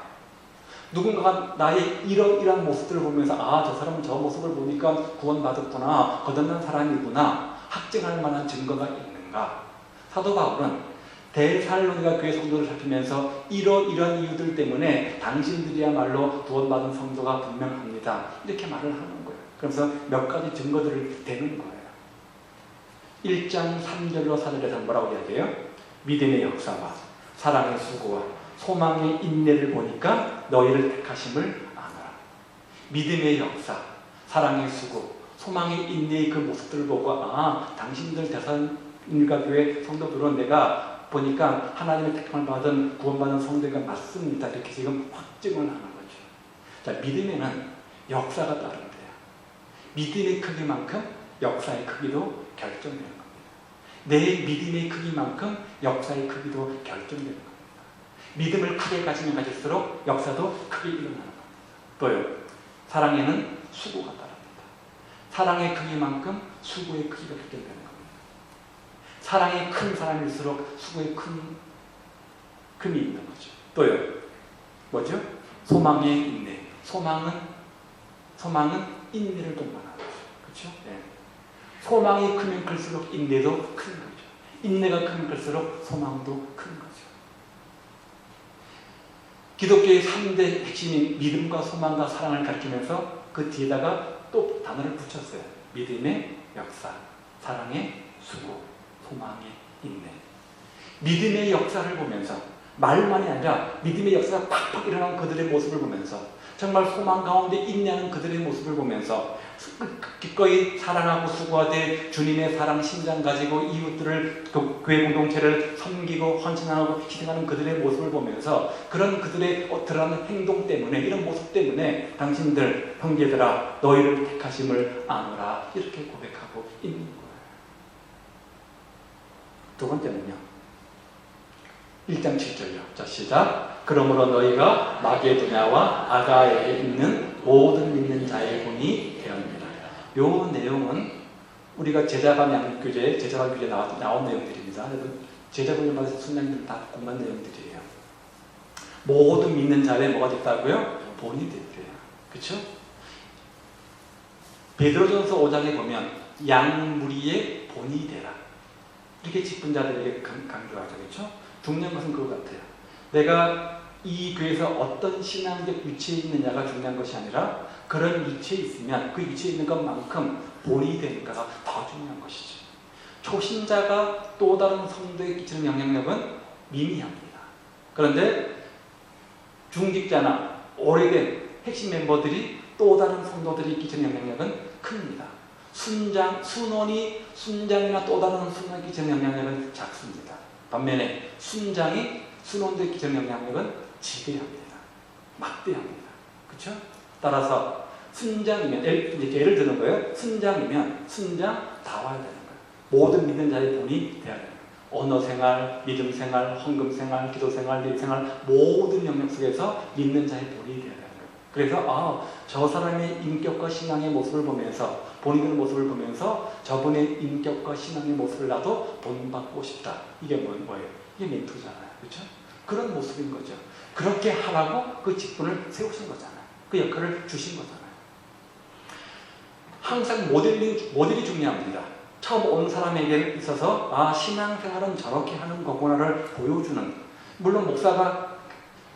A: 누군가가 나의 이러이러한 모습들을 보면서 아, 저 사람은 저 모습을 보니까 구원받았구나, 거듭난 사람이구나 확증할 만한 증거가 있는가? 사도 바울은 데살로니가 교회 성도를 살피면서 이런 이유들 때문에 당신들이야말로 구원받은 성도가 분명합니다. 이렇게 말을 하는 거예요. 그래서 몇 가지 증거들을 대는 거예요. 1장 3절로 4절에서 뭐라고 이야기해요? 믿음의 역사와 사랑의 수고와 소망의 인내를 보니까 너희를 택하심을 아노라. 믿음의 역사, 사랑의 수고, 소망의 인내의 그 모습들을 보고 아, 당신들 데살로니가 교회 성도들은 내가 보니까 하나님의 택함을 받은 구원받은 성도가 맞습니다. 이렇게 지금 확증을 하는 거죠. 자, 믿음에는 역사가 따른대요. 믿음의 크기만큼 역사의 크기도 결정되는 겁니다. 내 믿음의 크기만큼 역사의 크기도 결정되는 겁니다. 믿음을 크게 가지면 가질수록 역사도 크게 일어나는 겁니다. 또요, 사랑에는 수고가 따릅니다. 사랑의 크기만큼 수고의 크기가 결정되는 겁니다. 사랑이 큰 사람일수록 수고의 금이 있는 거죠. 또요, 뭐죠? 소망의 인내. 소망은 인내를 동반하는 거죠. 그렇죠? 네. 소망이 크면 클수록 인내도 큰 거죠. 인내가 크면 클수록 소망도 큰 거죠. 기독교의 3대 핵심인 믿음과 소망과 사랑을 가리키면서 그 뒤에다가 또 단어를 붙였어요. 믿음의 역사, 사랑의 수고, 소망의 인내. 믿음의 역사를 보면서 말만이 아니라 믿음의 역사가 팍팍 일어나는 그들의 모습을 보면서 정말 소망 가운데 인내하는 그들의 모습을 보면서 기꺼이 사랑하고 수고하되 주님의 사랑 심장 가지고 이웃들을 교회 공동체를 섬기고 헌신하고 희생하는 그들의 모습을 보면서 그런 그들의 드러나는 행동 때문에 이런 모습 때문에 당신들 형제들아 너희를 택하심을 아노라 이렇게 고백하고 있는 거예요. 두 번째는요. 1장 7절이요. 자, 시작. 그러므로 너희가 마게도냐와 아가야에 있는 모든 믿는 자의 본이 되었느니라. 요 내용은 우리가 제자간 양육교재, 제자간 교재에 나온 내용들입니다. 제자군을 받아서 순장님들 다 공부한 내용들이에요. 모든 믿는 자에 뭐가 됐다고요? 본이 됐대요. 그렇죠? 베드로전서 5장에 보면 양무리의 본이 되라. 이렇게 짚은 자들에게 강조하죠. 그렇죠? 중요한 것은 그거 같아요. 내가 이 교회에서 어떤 신앙적 위치에 있느냐가 중요한 것이 아니라 그런 위치에 있으면 그 위치에 있는 것만큼 본이 되는가가 더 중요한 것이죠. 초신자가 또 다른 성도에 끼치는 영향력은 미미합니다. 그런데 중직자나 오래된 핵심 멤버들이 또 다른 성도들이 끼치는 영향력은 큽니다. 순장이나 또 다른 순원에 끼치는 영향력은 작습니다. 반면에 순원에 끼치는 영향력은 지대합니다. 막대합니다. 그렇죠? 따라서 순장이면 예를 드는 거예요. 순장 다 와야 되는 거예요. 모든 믿는 자의 본이 돼야 되는 거예요. 언어생활, 믿음생활, 헌금생활, 기도생활, 예생활 모든 영역 속에서 믿는 자의 본이 돼야 되는 거예요. 그래서 저 사람의 인격과 신앙의 모습을 보면서 본이 되는 모습을 보면서 저분의 인격과 신앙의 모습을 나도 본받고 싶다. 이게 뭐예요? 이게 멘토잖아요. 그렇죠? 그런 모습인 거죠. 그렇게 하라고 그 직분을 세우신 거잖아요. 그 역할을 주신 거잖아요. 항상 모델이 중요합니다. 처음 온 사람에게 있어서 신앙생활은 저렇게 하는 거구나를 보여주는, 물론 목사가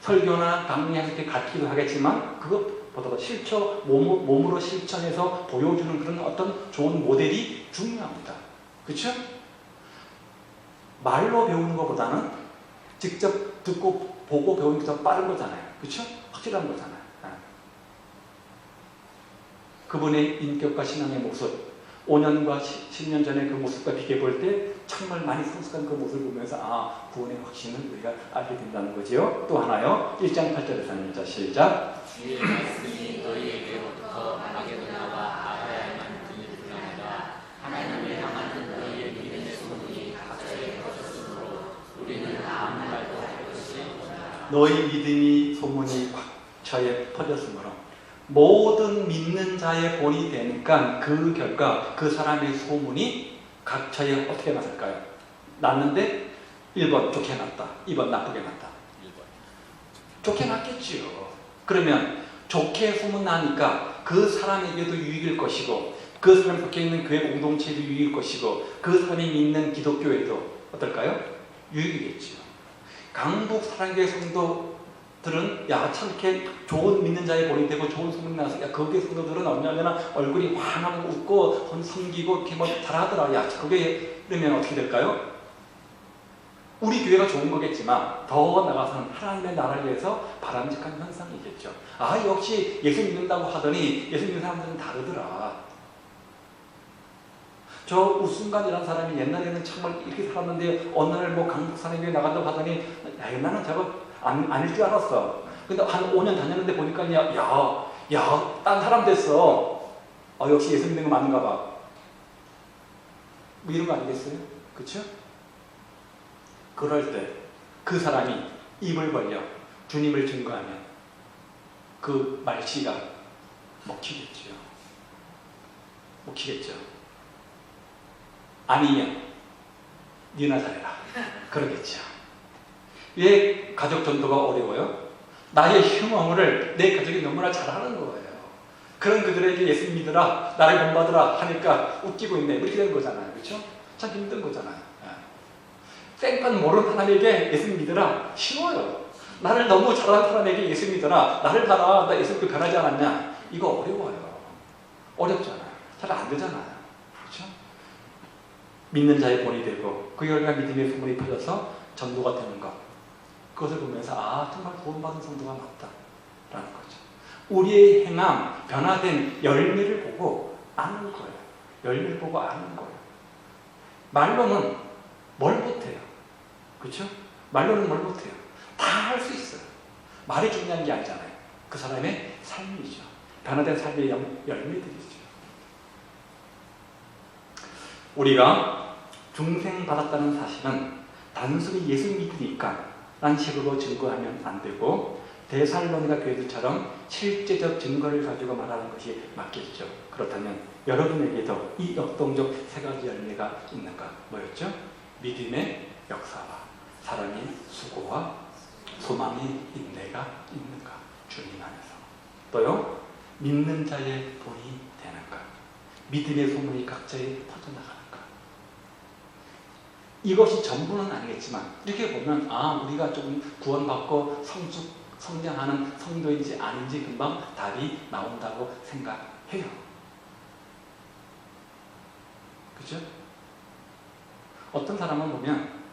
A: 설교나 강의에서 이렇게 가르치기도 하겠지만 그것보다도 몸으로 실천해서 보여주는 그런 어떤 좋은 모델이 중요합니다. 그렇죠? 말로 배우는 것보다는 직접 듣고 보고 배우는 게 더 빠른 거잖아요. 그렇죠? 확실한 거잖아요. 그분의 인격과 신앙의 모습, 5년과 10년 전에 그 모습과 비교해 볼 때 정말 많이 성숙한 그 모습을 보면서 구원의 확신을 우리가 알게 된다는 거지요. 또 하나요. 1장 8절에서 시작.
B: 주의 말씀이 너희에게로부터 마게도냐와 아가야에만 들리느니라. 하나님을 향하는 너희의 믿음의 소문이 각처에 퍼졌으므로 우리는 아무 말도 할 것이 없다.
A: 너희 믿음이 소문이 각처에 퍼졌으므로 모든 믿는 자의 본이 되니까 그 결과 그 사람의 소문이 각처에 어떻게 났을까요? 났는데 1번 좋게 났다, 2번 나쁘게 났다. 1번 좋게 났겠지요. 그러면 좋게 소문나니까 그 사람에게도 유익일 것이고 그 사람이 속해 있는 교회 공동체에도 유익일 것이고 그 사람이 믿는 기독교에도 어떨까요? 유익이겠지요. 강북 사랑교회 성도 들은 참 이렇게 좋은 믿는 자의 본이 되고 좋은 소문이 나서 거기에 성도들은 얼마나 얼굴이 환하고 웃고 섬기고 이렇게 잘하더라. 그게 그러면 어떻게 될까요? 우리 교회가 좋은 거겠지만 더 나가서는 하나님의 나라를 위해서 바람직한 현상이겠죠. 역시 예수 믿는다고 하더니 예수 믿는 사람들은 다르더라. 저 우순간이라는 사람이 옛날에는 정말 이렇게 살았는데 어느 날 강북 사랑교회 나간다고 하더니 나는 저거 아닐 줄 알았어. 근데 한 5년 다녔는데 보니까 딴 사람 됐어. 역시 예수 믿는 거 맞는가 봐. 이런 거 아니겠어요? 그쵸? 그럴 때 그 사람이 입을 벌려 주님을 증거하면 그 말씨가 먹히겠죠. 아니면 니나 잘해라. 그러겠죠. 왜 가족 전도가 어려워요? 나의 흉어를 내 가족이 너무나 잘하는 거예요. 그런 그들에게 예수 믿으라, 나를 본받으라 하니까 웃기고 있네. 이렇게 되는 거잖아요. 그렇죠? 참 힘든 거잖아요. 생판 모르는 사람에게 예수 믿으라 쉬워요. 나를 너무 잘하는 사람에게 예수 믿으라, 나를 봐라, 나 예수 믿고 변하지 않았냐. 이거 어려워요. 어렵잖아요. 잘 안 되잖아요. 그렇죠? 믿는 자의 본이 되고 그 결과 믿음의 소문이 퍼져서 전도가 되는 것. 그것을 보면서 정말 구원받은 성도가 맞다라는 거죠. 우리의 행함, 변화된 열매를 보고 아는 거예요. 열매를 보고 아는 거예요. 말로는 뭘 못해요. 그렇죠? 말로는 뭘 못해요. 다 할 수 있어요. 말이 중요한 게 아니잖아요. 그 사람의 삶이죠. 변화된 삶의 열매들이죠. 우리가 중생받았다는 사실은 단순히 예수 믿으니까 란 식으로 증거하면 안 되고 데살로니가 교회들처럼 실제적 증거를 가지고 말하는 것이 맞겠죠. 그렇다면 여러분에게도 이 역동적 세 가지 열매가 있는가? 뭐였죠? 믿음의 역사와 사랑의 수고와 소망의 인내가 있는가? 주님 안에서. 또요, 믿는 자의 본이 되는가? 믿음의 소문이 각자에 퍼져나가는가? 이것이 전부는 아니겠지만 이렇게 보면 우리가 조금 구원받고 성장하는 성도인지 아닌지 금방 답이 나온다고 생각해요. 그죠? 어떤 사람은 보면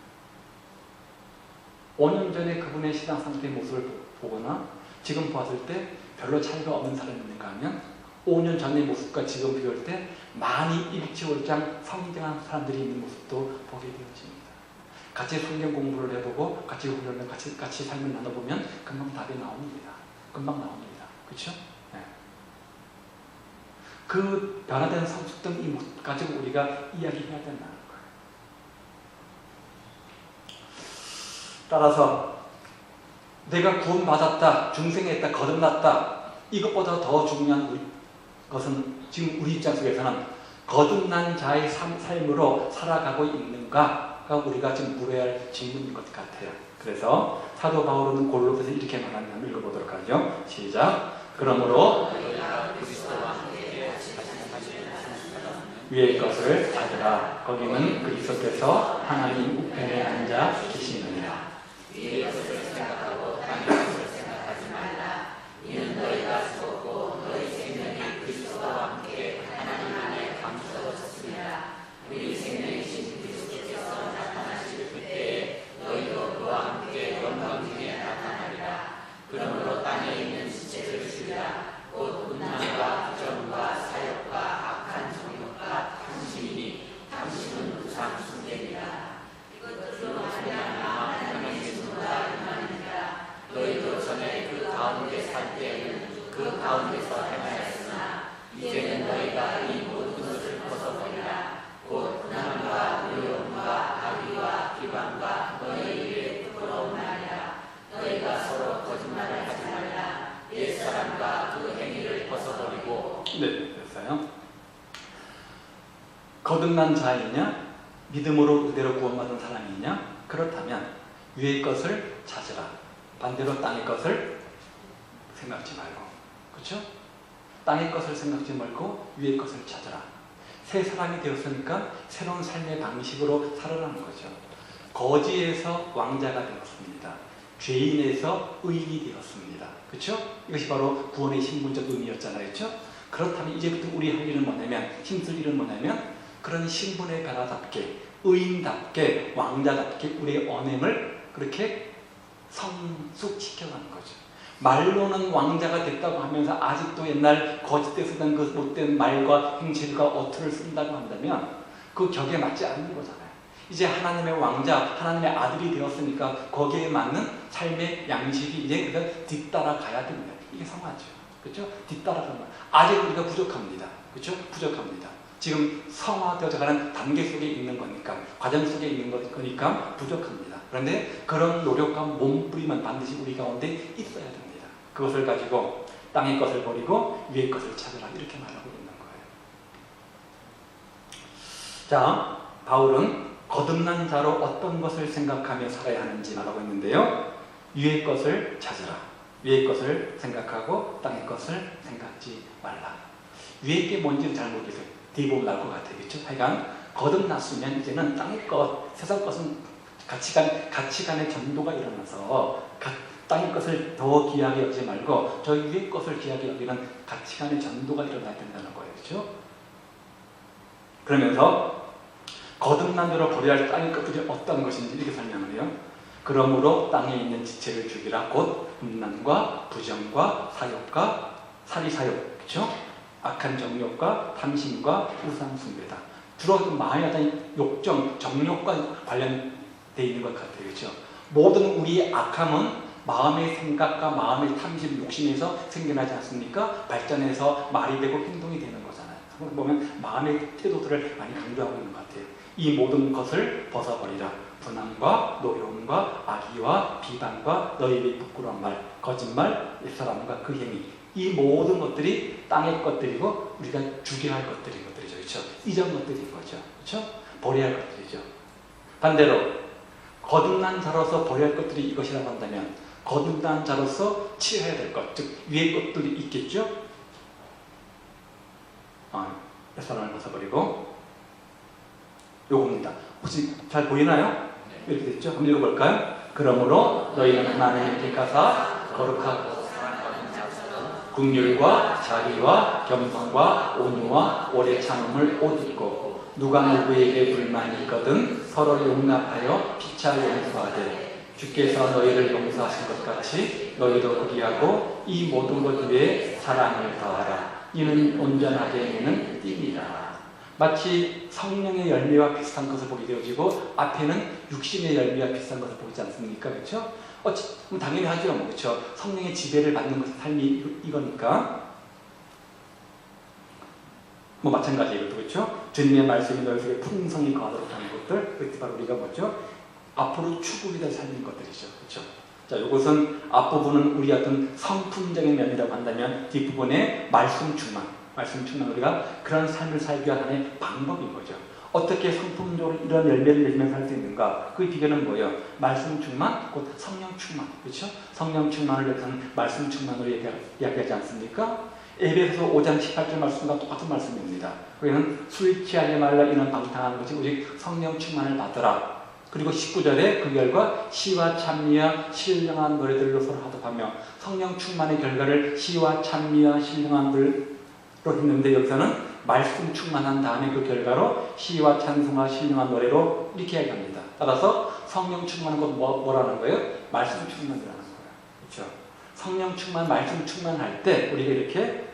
A: 5년 전에 그분의 신앙 상태의 모습을 보거나 지금 봤을 때 별로 차이가 없는 사람이 있는가 하면 5년 전의 모습과 지금 비교할 때 많이 일치월장 성장한 사람들이 있는 모습도 보게 되어집니다. 같이 성경 공부를 해보고 같이 훈련을 같이 삶을 나눠보면 금방 답이 나옵니다. 금방 나옵니다. 그렇죠? 네. 그 변화된 성숙된 이 모습 가지고 우리가 이야기해야 된다는 거예요. 따라서 내가 구원받았다, 중생했다, 거듭났다, 이것보다 더 중요한 것은 지금 우리 입장 속에서는 거듭난 자의 삶으로 살아가고 있는가가 우리가 지금 물어야 할 질문인 것 같아요. 그래서 사도 바울은 골로새서 이렇게 말하는 읽어보도록 하죠. 시작. 그러므로 위의 것을 찾으라. 거기는 그리스도께서 하나님 우편에 앉아 계시느니라.
B: 위의 것을 생각하고 땅의 것을 생각하지 말라. 이는 너희가 죽었고 너희 생명이 그리스도와 함께 하나님 안에 감추어졌습니다. 우리 생명이신 그리스도께서 나타나실 그때에 너희도 그와 함께 영광 중에 나타나리라. 그러므로 땅에 있는 지체를 죽이라. 곧 음란과 부정과 사욕과 악한 정욕과 탐심이니 탐심은 우상 숭배니라. 이것들로 말미암아 하나님의 진노가 임하느니라. 너희도 전에 그 가운데 살 때에는 그 가운데서 행하였으나 이제는 너희가 이 모든 것을 벗어버리라. 곧 분함과 의욕과 악의와 비방과 너희 입에 부끄러운 말이라. 너희가 서로 거짓말을 하지 말라. 옛사람과 그 행위를 벗어버리고.
A: 네, 됐어요. 거듭난 자이냐? 믿음으로 그대로 구원받은 사람이냐? 그렇다면 위의 것을 찾으라. 반대로 땅의 것을 생각지 말고, 그렇죠? 땅의 것을 생각지 말고 위의 것을 찾으라. 새 사람이 되었으니까 새로운 삶의 방식으로 살아가는 거죠. 거지에서 왕자가 되었습니다. 죄인에서 의인이 되었습니다. 그렇죠? 이것이 바로 구원의 신분적 의미였잖아요. 그렇죠? 그렇다면 이제부터 우리 할 일은 뭐냐면, 힘쓸 일은 뭐냐면 그런 신분의 변화답게, 의인답게, 왕자답게 우리의 언행을 그렇게 성숙시켜가는 거죠. 말로는 왕자가 됐다고 하면서 아직도 옛날 거짓 때 쓰던 그 못된 말과 행실과 어투를 쓴다고 한다면 그 격에 맞지 않는 거잖아요. 이제 하나님의 왕자, 하나님의 아들이 되었으니까 거기에 맞는 삶의 양식이 이제 그걸 뒤따라 가야 됩니다. 이게 성화죠. 그렇죠? 뒤따라가면 아직 우리가 부족합니다. 그렇죠? 부족합니다. 지금 성화되어가는 단계 속에 있는 거니까, 과정 속에 있는 거니까 부족합니다. 그런데 그런 노력과 몸부림은 반드시 우리 가운데 있어야 됩니다. 그것을 가지고 땅의 것을 버리고 위의 것을 찾으라, 이렇게 말하고 있는 거예요. 자, 바울은 거듭난 자로 어떤 것을 생각하며 살아야 하는지 말하고 있는데요. 위의 것을 찾으라. 위의 것을 생각하고 땅의 것을 생각지 말라. 위의 게 뭔지는 잘 모르겠어요. 뒤에 보면 나올 것 같아요. 그렇죠? 하여간 거듭났으면 이제는 땅의 것, 세상 것은 가치관의 전도가 일어나서 땅의 것을 더 귀하게 여기지 말고 저 위의 것을 귀하게 여기는 가치관의 전도가 일어나야 된다는 거예요. 그렇죠? 그러면서 거듭난 자로 버려야 할 땅의 것들이 어떤 것인지 이렇게 설명을 해요. 그러므로 땅에 있는 지체를 죽이라. 곧 음란과 부정과 사욕과 사리사욕, 그렇죠? 악한 정욕과 탐심과 우상 숭배다. 주로 마음에 어떤 욕정, 정욕과 관련되어 있는 것 같아요. 그렇죠? 모든 우리의 악함은 마음의 생각과 마음의 탐심, 욕심에서 생겨나지 않습니까? 발전해서 말이 되고 행동이 되는 거잖아요. 보면 마음의 태도들을 많이 강조하고 있는 것 같아요. 이 모든 것을 벗어버리라. 분함과 노여움과 악의와 비방과 너희의 부끄러운 말, 거짓말, 옛사람과 그 행위, 이 모든 것들이 땅의 것들이고 우리가 죽여야 할 것들인 것들이죠. 그렇죠? 이전 것들인 거죠. 그렇죠? 버려야 할 것들이죠. 반대로 거듭난 자로서 버려야 할 것들이 이것이라고 한다면 거듭난 자로서 취해야 될 것, 즉 위의 것들이 있겠죠? 옛사람을 벗어버리고 요겁니다. 혹시 잘 보이나요? 이렇게 됐죠? 한번 읽어볼까요? 그러므로 너희는 하나님의 택하사 거룩하고 긍휼과 자비와 겸손과 온유와 오래 참음을 옷 입고 누가 누구에게 불만이 있거든 서로 용납하여 피차 용서하되 주께서 너희를 용서하신 것 같이 너희도 그리하고 이 모든 것 위에 사랑을 더하라. 이는 온전하게 행하는 띠니라. 마치 성령의 열매와 비슷한 것을 보게 되어지고 앞에는 육신의 열매와 비슷한 것을 보지 않습니까? 그렇죠? 당연히 하죠. 그렇죠? 성령의 지배를 받는 것이 삶이 이거니까. 마찬가지 이것도 그렇죠? 주님의 말씀이 너희 속에 풍성히 거하도록 하는 것들, 그것이 바로 우리가 뭐죠? 앞으로 추구하게 될 삶인 것들이죠. 그렇죠? 자, 이것은 앞부분은 우리 어떤 성품적인 면이라고 한다면 뒷부분에 말씀 충만, 우리가 그런 삶을 살기 위한 하나의 방법인 거죠. 어떻게 성품적으로 이런 열매를 맺으면서 살 수 있는가? 그 비결은 뭐예요? 말씀 충만, 곧 성령 충만. 그렇죠? 성령 충만을 위해서는 말씀 충만으로 이야기하지 않습니까? 에베소서 5장 18절 말씀과 똑같은 말씀입니다. 거기는 술 취하지 말라 이는 방탕한 것이 오직 성령 충만을 받으라. 그리고 19절에 그 결과 시와 찬미와 신령한 노래들로 서로 하도하며 성령 충만의 결과를 시와 찬미와 신령한 노래로 했는데 여기서는 말씀 충만한 다음에 그 결과로 시와 찬송과 신령한 노래로 이렇게 이야기합니다. 따라서 성령 충만한 건 뭐라는 거예요? 말씀 충만이라는 거예요. 그렇죠? 성령 충만, 말씀 충만할 때 우리가 이렇게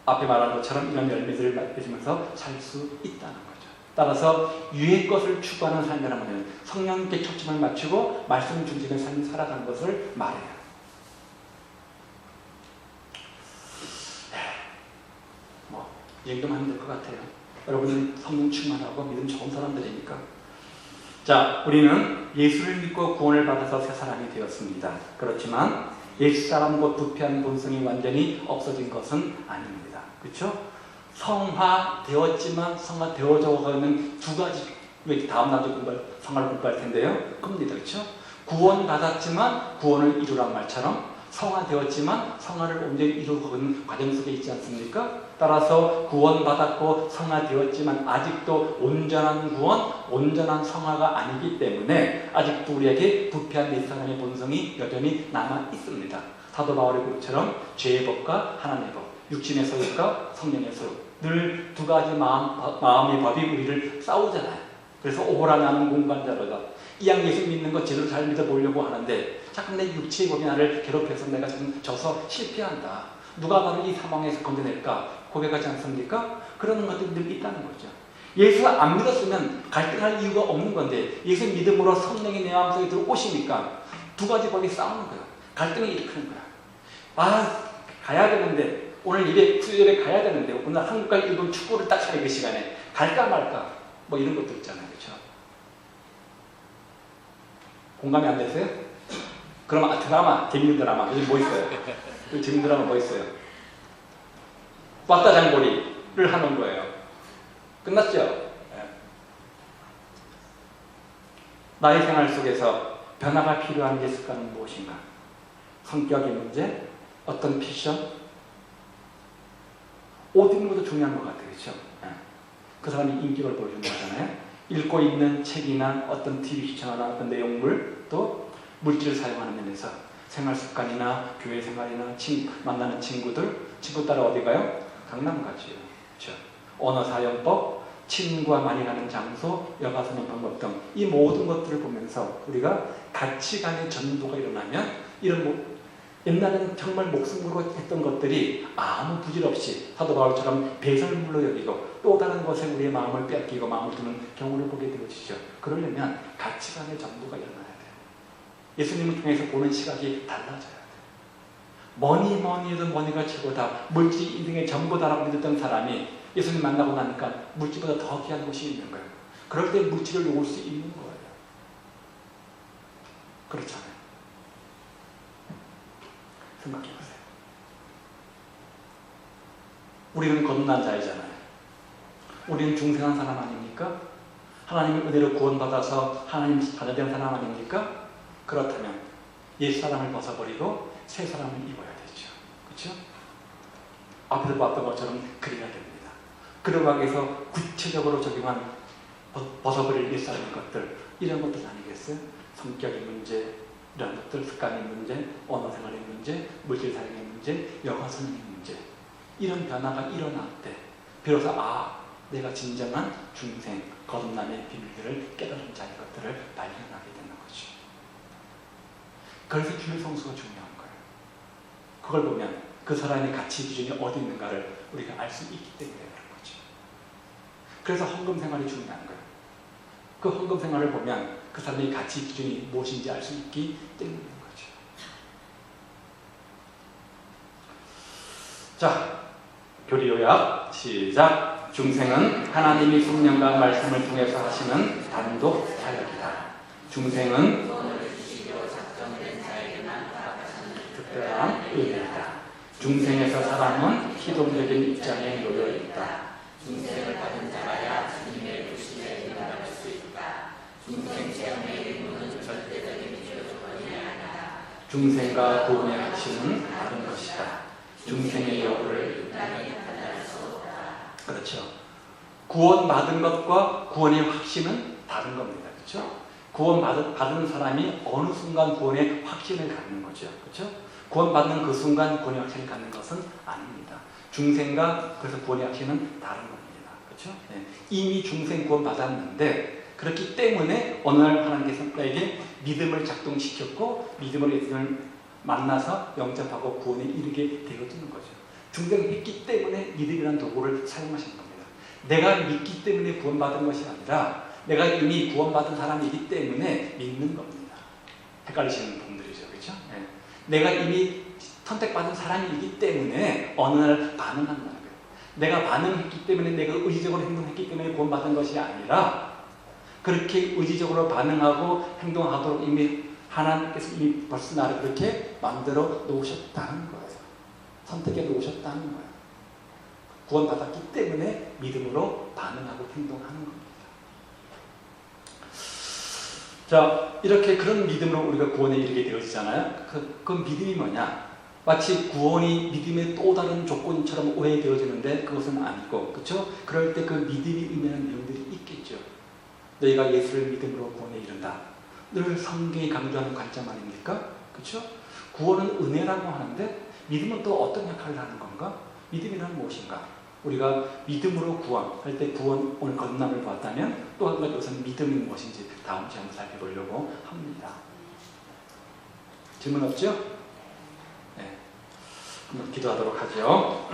A: 앞에 말한 것처럼 이런 열매들을 맺으면서 살 수 있다는 거죠. 따라서 위의 것을 추구하는 삶이라는 것은 성령께 초점을 맞추고 말씀 중심의 삶을 살아가는 것을 말해요. 이 정도만 하면 될 것 같아요. 여러분은 성령 충만하고 믿음 좋은 사람들이니까. 자, 우리는 예수를 믿고 구원을 받아서 새 사람이 되었습니다. 그렇지만 옛사람 곧 부패한 본성이 완전히 없어진 것은 아닙니다. 그렇죠? 성화되었지만 성화되어져 가는 두 가지, 다음 날도 성화를 공부할 텐데요. 겁니다. 그렇죠? 구원받았지만 구원을 이루란 말처럼 성화되었지만 성화를 온전히 이루고 있는 과정 속에 있지 않습니까? 따라서 구원받았고 성화되었지만 아직도 온전한 구원, 온전한 성화가 아니기 때문에 아직도 우리에게 부패한 옛사람의 본성이 여전히 남아 있습니다. 사도 바울의 글처럼 죄의 법과 하나님의 법, 육신의 소욕과 성령의 소욕, 늘 두 가지 마음의 법이 우리를 싸우잖아요. 그래서 오호라 나는 공간자로다. 이왕 예수 믿는 거 제대로 잘 믿어보려고 하는데 자꾸 내 육체의 법이 나를 괴롭혀서 내가 지금 져서 실패한다. 누가 바로 이 상황에서 건져낼까? 고백하지 않습니까? 그런 것들이 늘 있다는 거죠. 예수 안 믿었으면 갈등할 이유가 없는 건데 예수 믿음으로 성령이 내 마음속에 들어오시니까 두 가지 법이 싸우는 거야. 갈등이 일으키는 거야. 아, 가야 되는데 오늘 수요일에 가야 되는데 오늘 한국과 일본 축구를 딱 하는 그 시간에 갈까 말까 뭐 이런 것도 있잖아요. 그렇죠? 공감이 안 됐어요? 그럼 드라마, 재밌는 드라마 요즘 뭐 있어요? 재밌는 드라마 뭐 있어요? 왔다 장보리를 하는 거예요. 끝났죠? 네. 나의 생활 속에서 변화가 필요한 게 습관은 무엇인가? 성격의 문제? 어떤 패션? 옷 입는 것도 중요한 것 같아요. 그렇죠? 네. 그 사람이 인격을 보여주는 거잖아요. 읽고 있는 책이나 어떤 TV 시청하나 어떤 내용물 또 물질을 사용하는 면에서 생활 습관이나 교회 생활이나 만나는 친구 따라 어디 가요? 강남 가지요. 그렇죠? 언어 사용법, 친구와 많이 가는 장소, 여가 사는 방법 등 이 모든 것들을 보면서 우리가 가치관의 전도가 일어나면 이런 옛날에는 정말 목숨 걸고 했던 것들이 아무 부질 없이 사도 바울처럼 배설물로 여기고 또 다른 것에 우리의 마음을 뺏기고 마음을 두는 경우를 보게 되어지죠. 그러려면 가치관의 전도가 일어나야 돼요. 예수님을 통해서 보는 시각이 달라져야 돼요. 뭐니 해도 머니가 최고다. 물질이 인생의 전부다라고 믿었던 사람이 예수님 만나고 나니까 물질보다 더 귀한 것이 있는 거예요. 그럴 때 물질을 놓을 수 있는 거예요. 그렇잖아요. 생각해보세요. 우리는 거듭난 자이잖아요. 우리는 중생한 사람 아닙니까? 하나님의 은혜로 구원받아서 하나님 자녀된 사람 아닙니까? 그렇다면 옛사람을 벗어버리고 새 사람을 입어야 되죠. 그렇죠? 앞에서 봤던 것처럼 그래야 됩니다. 그러기 위해서 구체적으로 적용한 벗어버릴 옛사람의 것들, 이런 것들 아니겠어요? 성격의 문제, 이런 것들, 습관의 문제, 언어 생활의 문제, 물질 사용의 문제, 여가 선행의 문제, 이런 변화가 일어날 때 비로소 내가 진정한 중생, 거듭남의 비밀들을 깨달은 자의 것들을 발견하게 되는 거죠. 그래서 주일 성수가 중요한 거예요. 그걸 보면 그 사람의 가치 기준이 어디 있는가를 우리가 알 수 있기 때문에 그런 거죠. 그래서 헌금 생활이 중요한 거예요. 그 헌금 생활을 보면 그 사람의 가치 기준이 무엇인지 알 수 있기 때문인 거죠. 자, 교리 요약 시작. 중생은 하나님이 성령과 말씀을 통해서 하시는 단독 사역이다. 중생은 특별한 의미이다. 중생에서 사람은 희동적인 입장에 놓여 있다.
B: 중생을 받은 자라야 주님의 불신에 이르할 수 있다. 중생 체험의 의무는 절대적인 필요 조건이 아니다.
A: 중생과 구원의 핵심은 다른 것이다. 중생의 여부를
B: 판단할 수 없다.
A: 그렇죠. 구원받은 것과 구원의 확신은 다른 겁니다. 그렇죠? 구원받은 사람이 어느 순간 구원의 확신을 갖는 거죠. 그렇죠? 구원받는 그 순간 구원의 확신을 갖는 것은 아닙니다. 중생과 그래서 구원의 확신은 다른 겁니다. 그렇죠? 네. 이미 중생 구원받았는데 그렇기 때문에 어느 날 하나님께서 나에게 믿음을 작동시켰고 믿음으로 예수님을 만나서 영접하고 구원에 이르게 되어지는 거죠. 중생했기 때문에 믿음이라는 도구를 사용하시는 겁니다. 내가 믿기 때문에 구원받은 것이 아니라 내가 이미 구원받은 사람이기 때문에 믿는 겁니다. 헷갈리시는 분들이죠. 그렇죠? 네. 내가 이미 선택받은 사람이기 때문에 어느 날 반응한다는 거예요. 내가 반응했기 때문에 내가 의지적으로 행동했기 때문에 구원받은 것이 아니라 그렇게 의지적으로 반응하고 행동하도록 이미 하나님께서 이미 벌써 나를 그렇게 만들어 놓으셨다는 거예요. 선택해 놓으셨다는 거예요. 구원받았기 때문에 믿음으로 반응하고 행동하는 겁니다. 자, 이렇게 그런 믿음으로 우리가 구원에 이르게 되어지잖아요. 그 믿음이 뭐냐? 마치 구원이 믿음의 또 다른 조건처럼 오해되어지는데 그것은 아니고, 그렇죠? 그럴 때 그 믿음이 의미하는 내용들이 있겠죠. 너희가 예수를 믿음으로 구원에 이른다. 늘 성경이 강조하는 관점 아닙니까? 그렇죠? 구원은 은혜라고 하는데 믿음은 또 어떤 역할을 하는 건가? 믿음이란 무엇인가? 우리가 믿음으로 구원할 때 구원 오늘 거듭남을 보았다면 또 한 가지 우선 믿음이 무엇인지 다음 주에 한번 살펴보려고 합니다. 질문 없죠? 네. 한번 기도하도록 하죠.